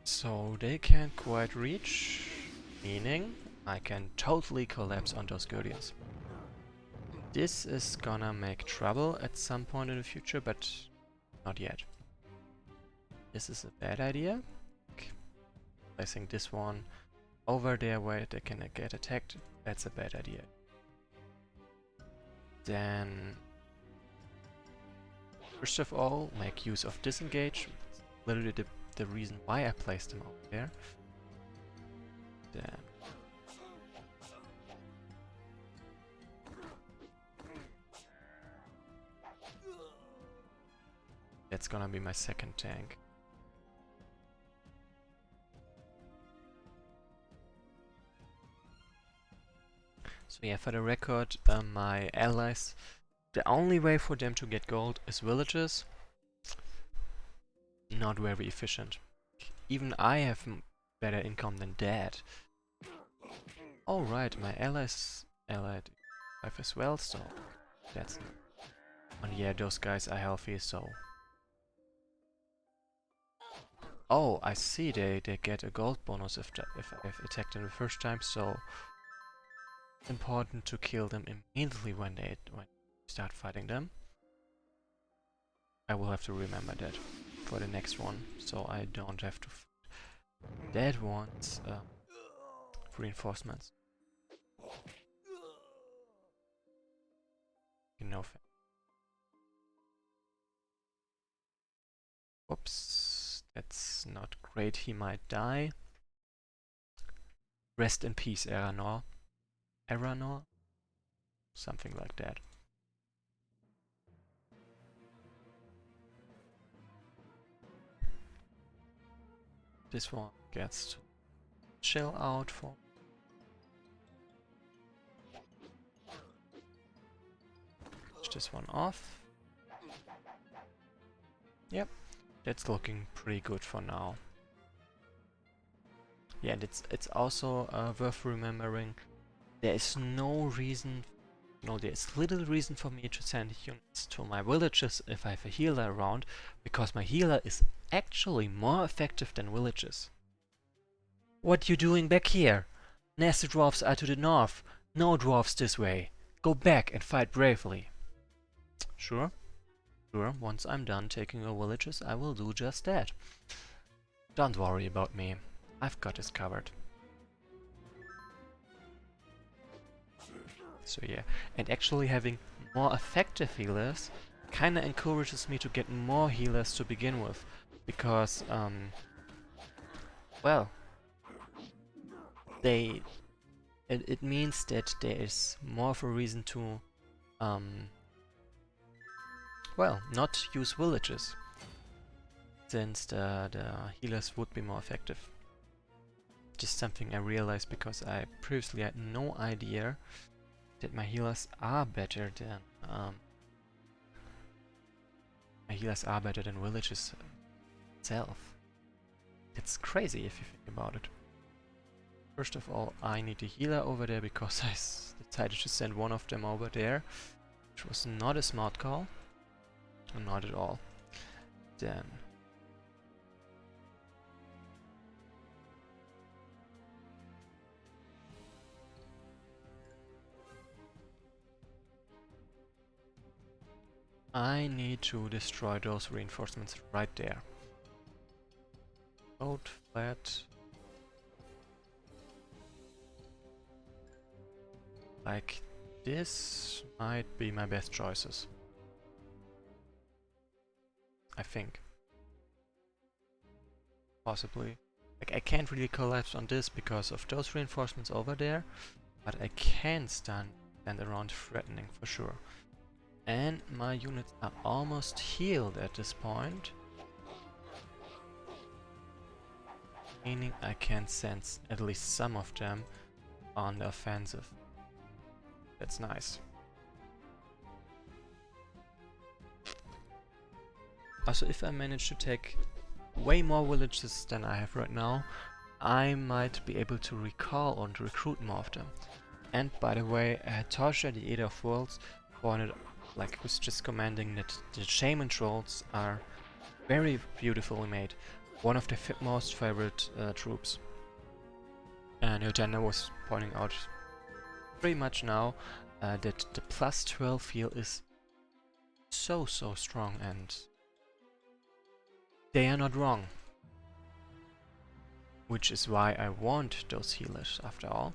So they can't quite reach, meaning I can totally collapse on those Guardians. This is gonna make trouble at some point in the future, but not yet. This is a bad idea. Placing this one over there where they can get attacked, that's a bad idea. Then, first of all, make use of disengage. It's literally the reason why I placed them over there. Then that's gonna be my second tank. So yeah, for the record, my allies, the only way for them to get gold is villages. Not very efficient. Even I have better income than that. Alright, my allies allied have as well, so that's... And yeah, those guys are healthy, so... Oh, I see, they get a gold bonus if I've attacked them the first time, so... Important to kill them immediately when you start fighting them. I will have to remember that for the next one, so I don't have to fight that one's reinforcements. No. Whoops, that's not great. He might die. Rest in peace, Eranor. Eranor? Something like that. This one gets to chill out for... Push this one off. Yep, that's looking pretty good for now. Yeah, and it's also worth remembering there is no reason, there's little reason for me to send units to my villages if I have a healer around, because my healer is actually more effective than villages. What you doing back here? Nasty dwarfs are to the north, no dwarfs this way. Go back and fight bravely. Sure, once I'm done taking your villages, I will do just that. Don't worry about me, I've got this covered. So yeah, and actually having more effective healers kinda encourages me to get more healers to begin with, because well, it means that there is more of a reason to well, not use villages, since the healers would be more effective. Just something I realized because I previously had no idea that my healers are better than villages itself. It's crazy if you think about it. First of all, I need a healer over there because I decided to send one of them over there, which was not a smart call. Not at all. Then I need to destroy those reinforcements right there. Boat, flat. Like this might be my best choices. I think. Possibly. Like I can't really collapse on this because of those reinforcements over there, but I can stand around threatening for sure. And my units are almost healed at this point. Meaning I can send at least some of them on the offensive. That's nice. Also, if I manage to take way more villages than I have right now, I might be able to recall and recruit more of them. And by the way, Torsha, the Eater of Worlds, pointed, like, was just commenting that the Shaman Trolls are very beautifully made. One of the most favorite troops. And Yodana was pointing out pretty much now that the plus 12 heal is so strong, and they are not wrong. Which is why I want those healers after all.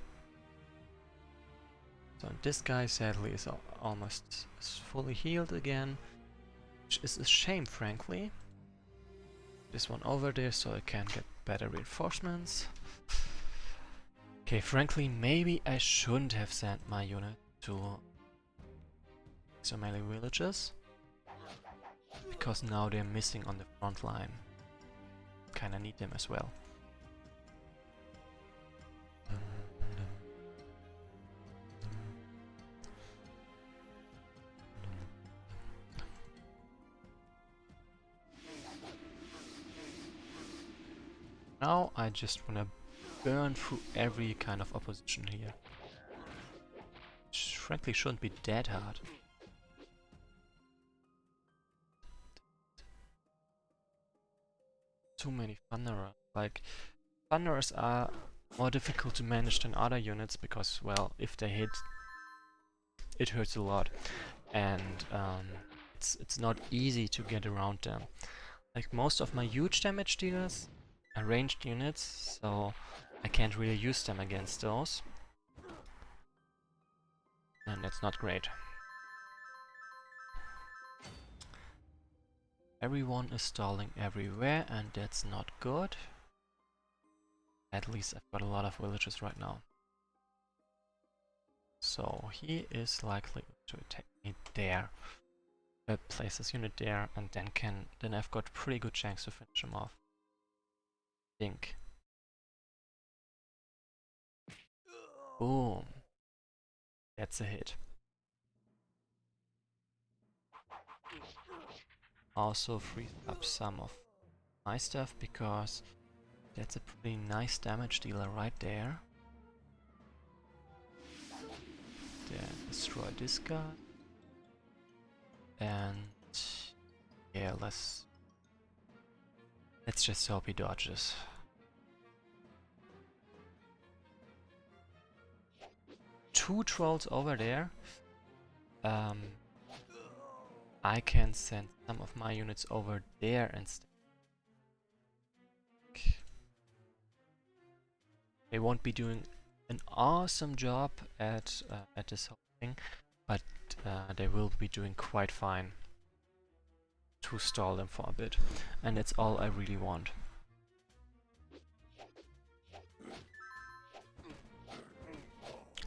So this guy sadly is almost fully healed again, which is a shame frankly. This one over there so I can get better reinforcements. Okay, frankly maybe I shouldn't have sent my unit to some melee villages, because now they're missing on the front line. Kinda need them as well. Now I just wanna burn through every kind of opposition here. Which frankly shouldn't be that hard. Too many Thunderers. Like, Thunderers are more difficult to manage than other units because, well, if they hit, it hurts a lot. And it's not easy to get around them. Like, most of my huge damage dealers are ranged units, so I can't really use them against those. And that's not great. Everyone is stalling everywhere, and that's not good. At least I've got a lot of villages right now. So he is likely to attack me there. Place his unit there, and then I've got pretty good chance to finish him off. Think. Boom. That's a hit. Also frees up some of my stuff because that's a pretty nice damage dealer right there. Then destroy this guy. And yeah, let's just hope he dodges. Two trolls over there. I can send some of my units over there instead. They won't be doing an awesome job at this whole thing, but they will be doing quite fine to stall them for a bit, and that's all I really want.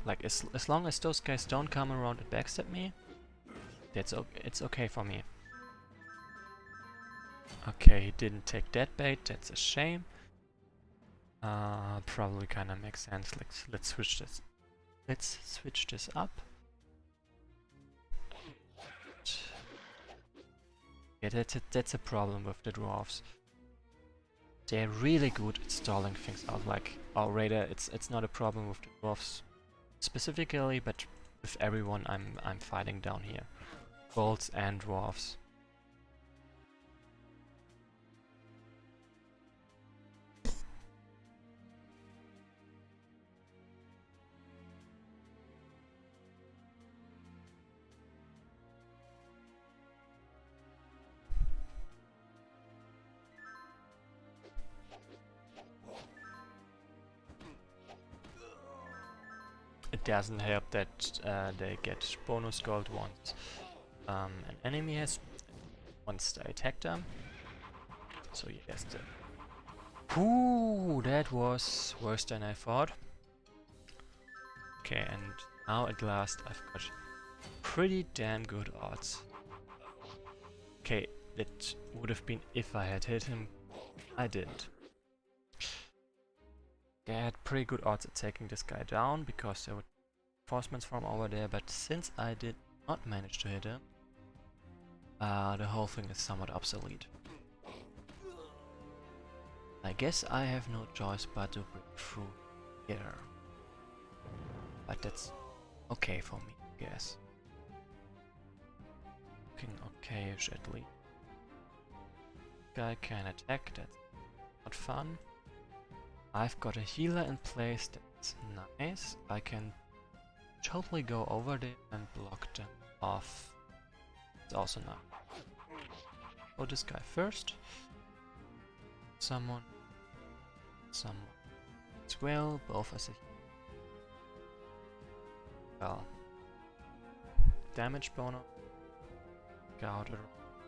Like, as long as those guys don't come around and backstab me, it's okay for me. Okay, he didn't take that bait, that's a shame. Probably kinda makes sense. Let's switch this. Let's switch this up. Yeah, that's a problem with the dwarves. They're really good at stalling things out. Like already, it's not a problem with the dwarves specifically, but with everyone I'm fighting down here, bolts and dwarves. It doesn't help that they get bonus gold once an enemy has once they attack them. So yes, ooh, that was worse than I thought. Okay, and now at last I've got pretty damn good odds. Okay, that would have been if I had hit him. I didn't. I had pretty good odds at taking this guy down because there were reinforcements from over there, but since I did not manage to hit him, the whole thing is somewhat obsolete. I guess I have no choice but to break through here. But that's okay for me, I guess. Looking okay-ish at least. Guy can attack, that's not fun. I've got a healer in place, that's nice. I can totally go over there and block them off. It's also nice. Oh, this guy first. Someone as well, both as a well. Damage bonus. Got a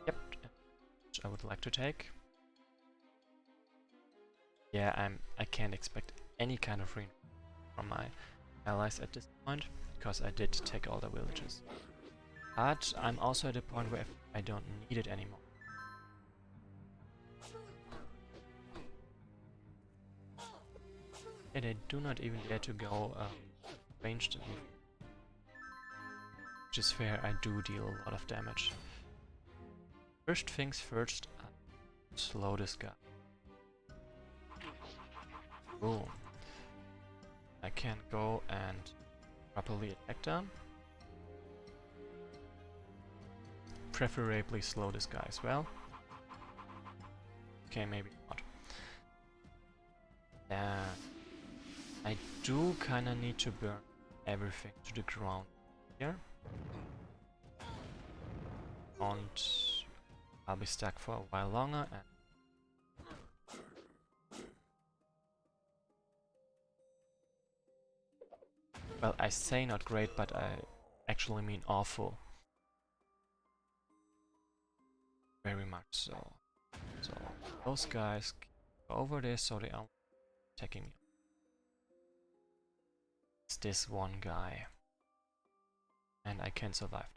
yep, which I would like to take. Yeah, I can't expect any kind of reinforcement from my allies at this point, because I did take all the villages. But I'm also at a point where I don't need it anymore. And I do not even dare to go ranged, which is fair. I do deal a lot of damage. First things first, slow this guy. Boom. I can go and properly attack them. Preferably slow this guy as well. Okay, maybe not. I do kinda need to burn everything to the ground here. And I'll be stuck for a while longer, and well, I say not great, but I actually mean awful. Very much so. So those guys go over there, so they are attacking me. It's this one guy, and I can survive.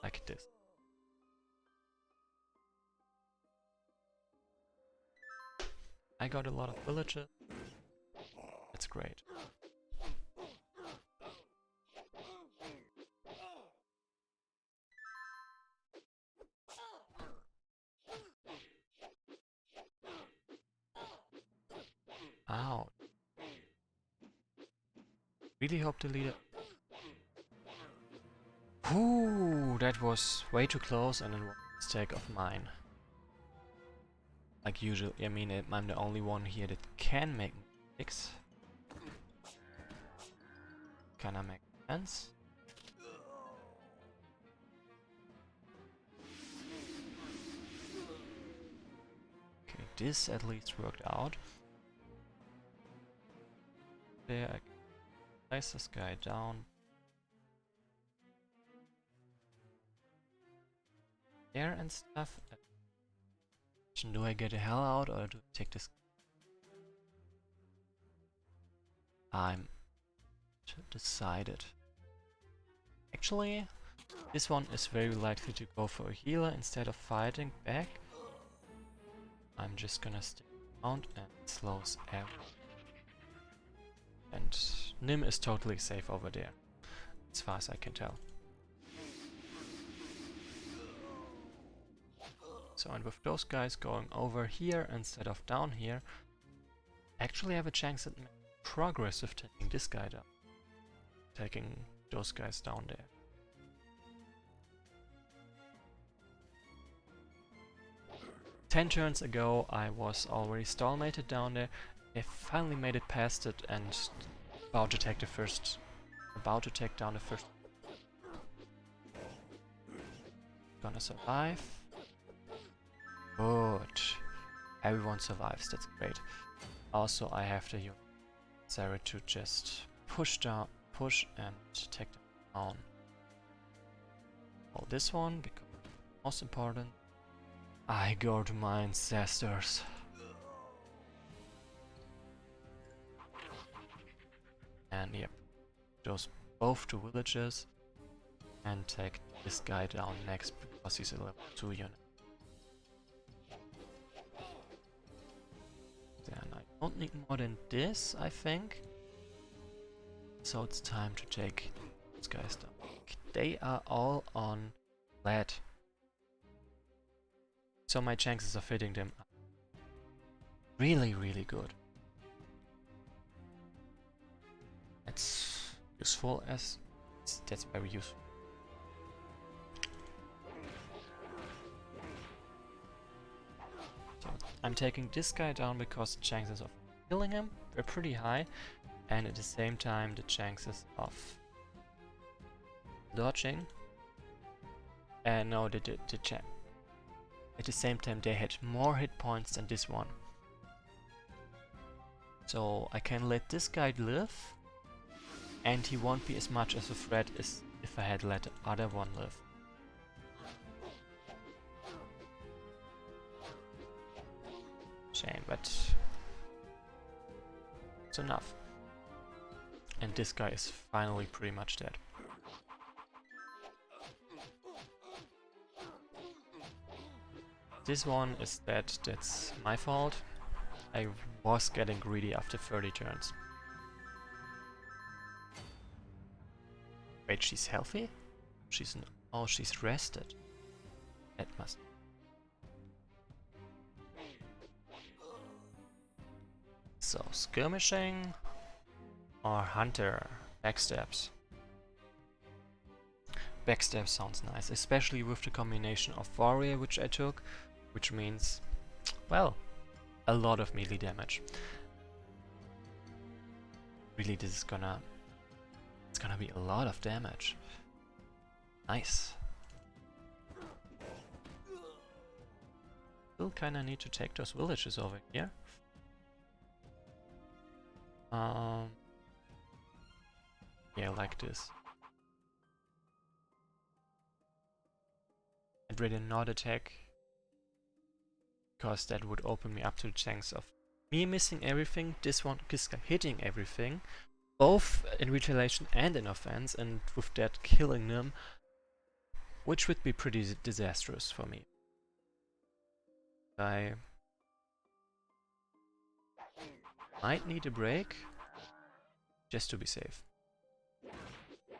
Like this. I got a lot of villages. That's great. Ow. Really hope the leader... Ooh, that was way too close and it was a mistake of mine. Like usual, I mean, I'm the only one here that can make mistakes. Kinda make sense. Okay, this at least worked out. There, I can place this guy down. There and stuff. Do I get the hell out or do I take this? I'm decided. Actually, this one is very likely to go for a healer instead of fighting back. I'm just gonna stick around and slows everything. And Nim is totally safe over there, as far as I can tell. So, and with those guys going over here instead of down here, actually have a chance at progress with taking this guy down. Taking those guys down there. Ten turns ago I was already stalemated down there. I finally made it past it and about to take down the first. Gonna survive. Good. Everyone survives, that's great. Also I have to use Sarah to just push and take them down. Well, this one, because most important, I go to my ancestors. And yep, those both two villages and take this guy down next because he's a level 2 unit. Then I don't need more than this, I think. So it's time to take these guys down. They are all on lead. So my chances of hitting them are really, really good. That's useful that's very useful. So I'm taking this guy down because the chances of killing him were pretty high, and at the same time the chances of dodging no, at the same time they had more hit points than this one. So I can let this guy live, and he won't be as much as a threat as if I had let the other one live. Shame, but it's enough. And this guy is finally pretty much dead. This one is dead, that's my fault. I was getting greedy after 30 turns. Wait, she's healthy? Oh, she's rested. That must... So, skirmishing or hunter? Backstabs. Backstab sounds nice, especially with the combination of warrior which I took, which means, well, a lot of melee damage. Really, this is it's gonna be a lot of damage. Nice. Still kinda need to take those villages over here. Yeah, like this. I'd rather not attack, because that would open me up to the chance of me missing everything, this guy hitting everything, both in retaliation and in offense, and with that killing them, which would be pretty disastrous for me. I might need a break, just to be safe.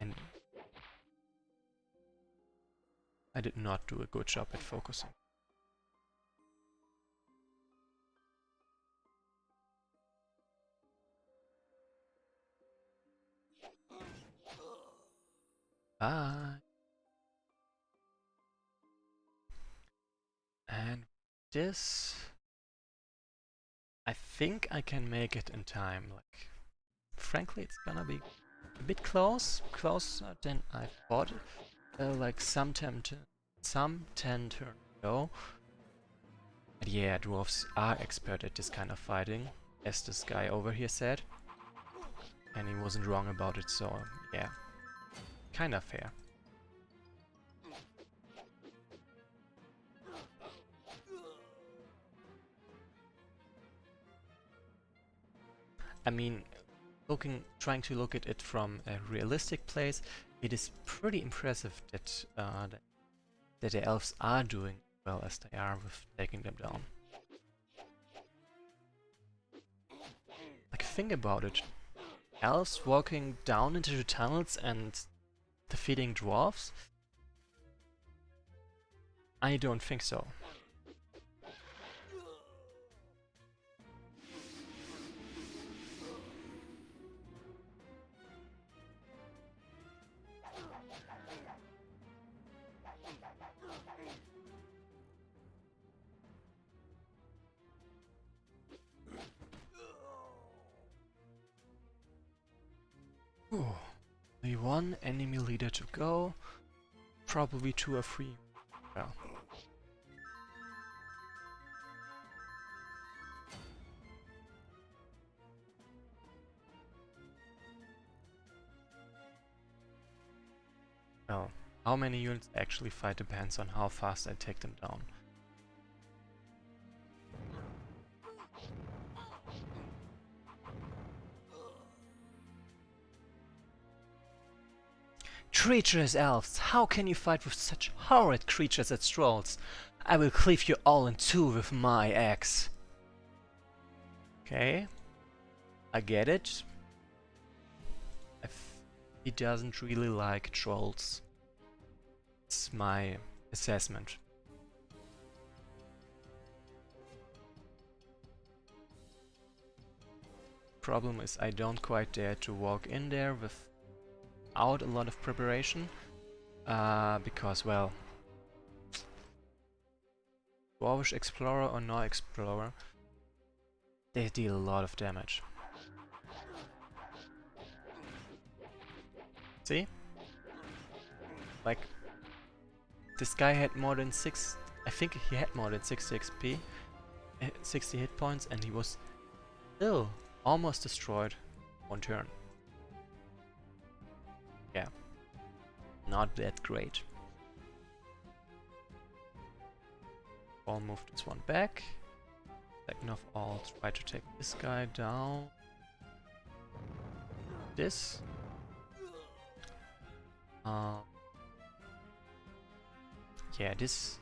And I did not do a good job at focusing. Bye. And this, I think I can make it in time. Like, frankly, it's gonna be a bit closer than I thought. Like some 10 turns ago. But yeah, dwarves are expert at this kind of fighting, as this guy over here said. And he wasn't wrong about it, so yeah, kinda fair. I mean, trying to look at it from a realistic place, it is pretty impressive that that the elves are doing well as they are with taking them down. Like, think about it. elves walking down into the tunnels and defeating dwarves? I don't think so. Ooh, only one enemy leader to go. Probably 2 or 3. Well. Well, how many units actually fight depends on how fast I take them down. Treacherous elves, how can you fight with such horrid creatures as trolls? I will cleave you all in 2 with my axe. Okay, I get it. He doesn't really like trolls. It's my assessment. Problem is I don't quite dare to walk in there without a lot of preparation. Because, well, Dwarvish Explorer or no Explorer, they deal a lot of damage. See? Like, this guy had more than 6, I think he had more than 60 XP, 60 hit points, and he was still almost destroyed one turn. Yeah, not that great. I'll move this one back. Second of all, try to take this guy down. This. Yeah, this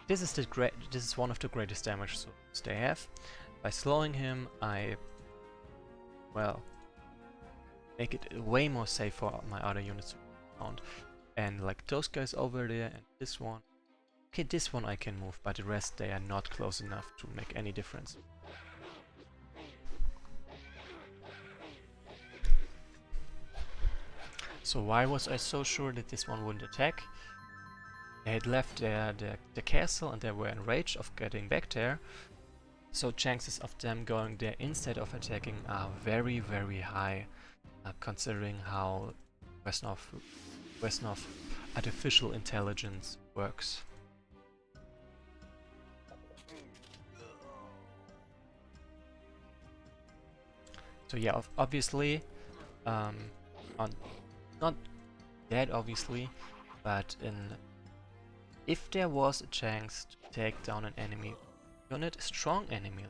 is one of the greatest damage zones they have. By slowing him, I, well, make it way more safe for my other units to around. And like those guys over there and this one. Okay, this one I can move, but the rest they are not close enough to make any difference. So why was I so sure that this one wouldn't attack? They had left the castle and they were in rage of getting back there. So chances of them going there instead of attacking are very, very high, considering how Wesnoth artificial intelligence works. So yeah, obviously, not that obviously, but if there was a chance to take down an enemy unit, a strong enemy,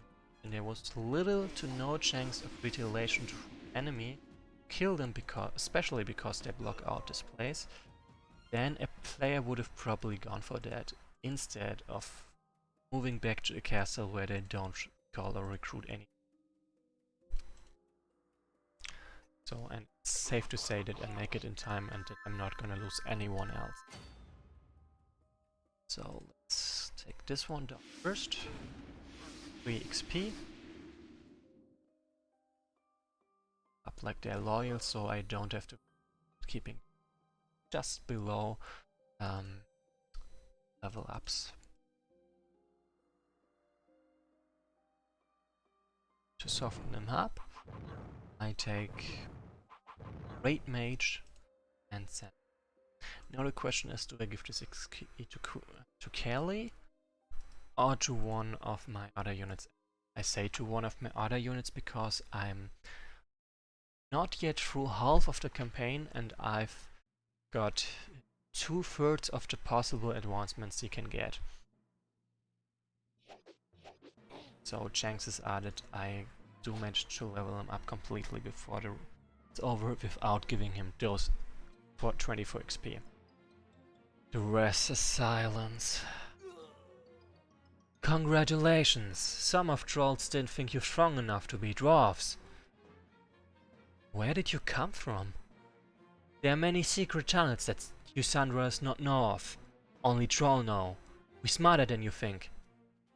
and there was little to no chance of retaliation to the enemy, kill them especially because they block out this place, then a player would have probably gone for that instead of moving back to a castle where they don't call or recruit any. So, and it's safe to say that I make it in time and that I'm not gonna lose anyone else. So let's take this one down first. 3 XP. Up like they're loyal, so I don't have to keeping just below level ups. To soften them up, I take Great Mage and Sand. Now the question is, do I give this XP to Kelly or to one of my other units? I say to one of my other units because I'm not yet through half of the campaign and I've got 2/3 of the possible advancements you can get. So chances are that I do manage to level him up completely before it's over without giving him those 24 XP. The rest is silence. Congratulations! Some of trolls didn't think you strong enough to be dwarves. Where did you come from? There are many secret tunnels that you Sunras not know of. Only Troll know. We're smarter than you think.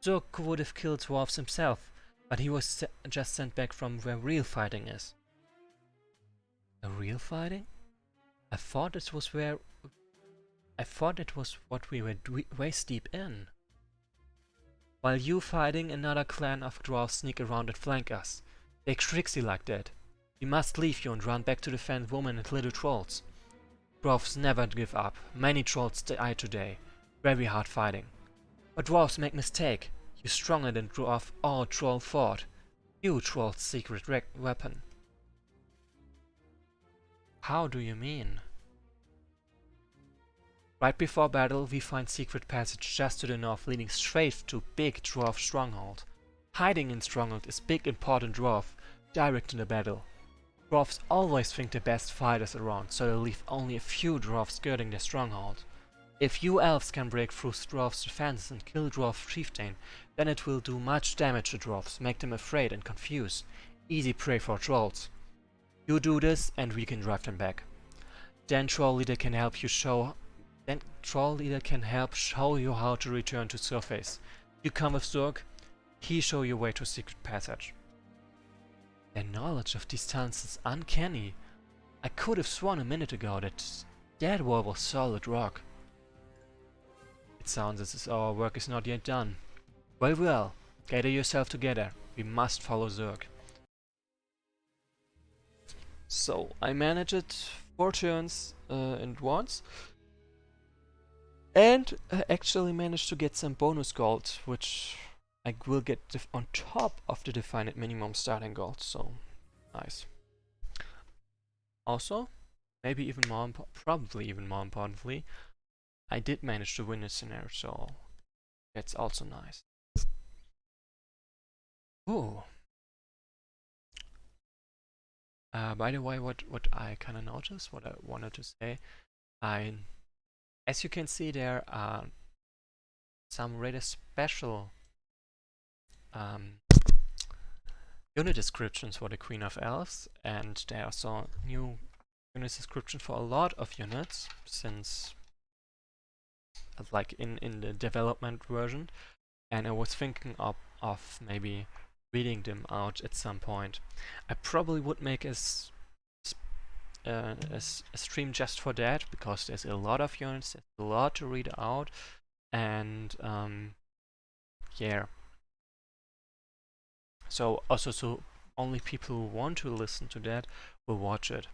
Zurg would have killed dwarves himself, but he was just sent back from where real fighting is. The real fighting? I thought it was what we were waist deep in. While you fighting, another clan of dwarves sneak around and flank us. They're tricksy like that. We must leave you and run back to defend women and little trolls. Dwarves never give up. Many trolls die today. Very hard fighting. But dwarves make mistake. You're stronger than dwarf or troll fought. You troll's secret weapon. How do you mean? Right before battle, we find secret passage just to the north leading straight to big dwarf stronghold. Hiding in stronghold is big important dwarf, direct in the battle. Dwarves always think the best fighters around, so they leave only a few dwarves skirting their stronghold. If you elves can break through dwarves' defenses and kill dwarf chieftain, then it will do much damage to dwarves, make them afraid and confused. Easy prey for trolls. You do this and we can drive them back. Then troll leader can help show you how to return to surface. You come with Zurg, he show you way to secret passage. Their knowledge of these tunnels is uncanny. I could have sworn a minute ago that wall was solid rock. It sounds as if our work is not yet done. Well, gather yourself together. We must follow Zurg. So, I managed it 4 turns and once. And I actually managed to get some bonus gold, which I will get on top of the defined minimum starting gold, so nice. Also, maybe even more, probably even more importantly, I did manage to win this scenario, so that's also nice. Ooh. By the way, what I kind of noticed, what I wanted to say, as you can see, there are some rather special unit descriptions for the Queen of Elves, and there are also new unit descriptions for a lot of units since like in the development version, and I was thinking of maybe reading them out at some point. I probably would make a stream just for that, because there's a lot of units, there's a lot to read out, and yeah. So only people who want to listen to that will watch it.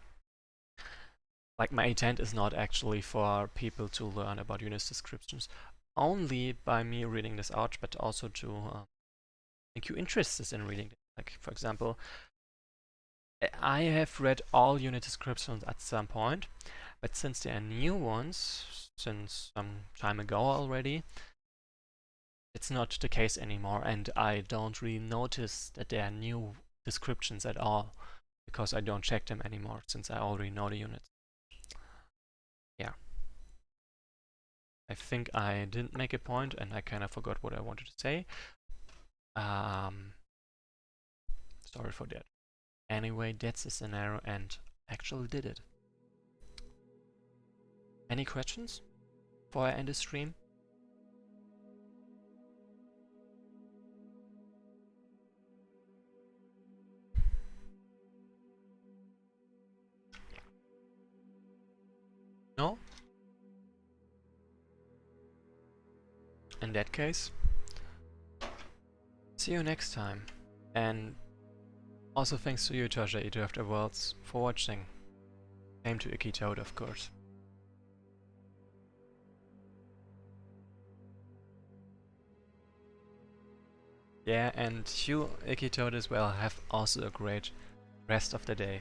Like, my intent is not actually for people to learn about unit descriptions only by me reading this out, but also to make you interested in reading it. Like, for example, I have read all unit descriptions at some point, but since there are new ones, since some time ago already, it's not the case anymore, and I don't really notice that there are new descriptions at all, because I don't check them anymore, since I already know the units. Yeah. I think I didn't make a point, and I kind of forgot what I wanted to say. Sorry for that. Anyway, that's the scenario, and actually did it. Any questions before I end the stream? No? In that case, see you next time. And also thanks to you, Tasha, Eater of the Worlds, for watching. Same to Icky Toad, of course. Yeah, and you, Icky Toad, as well, have also a great rest of the day.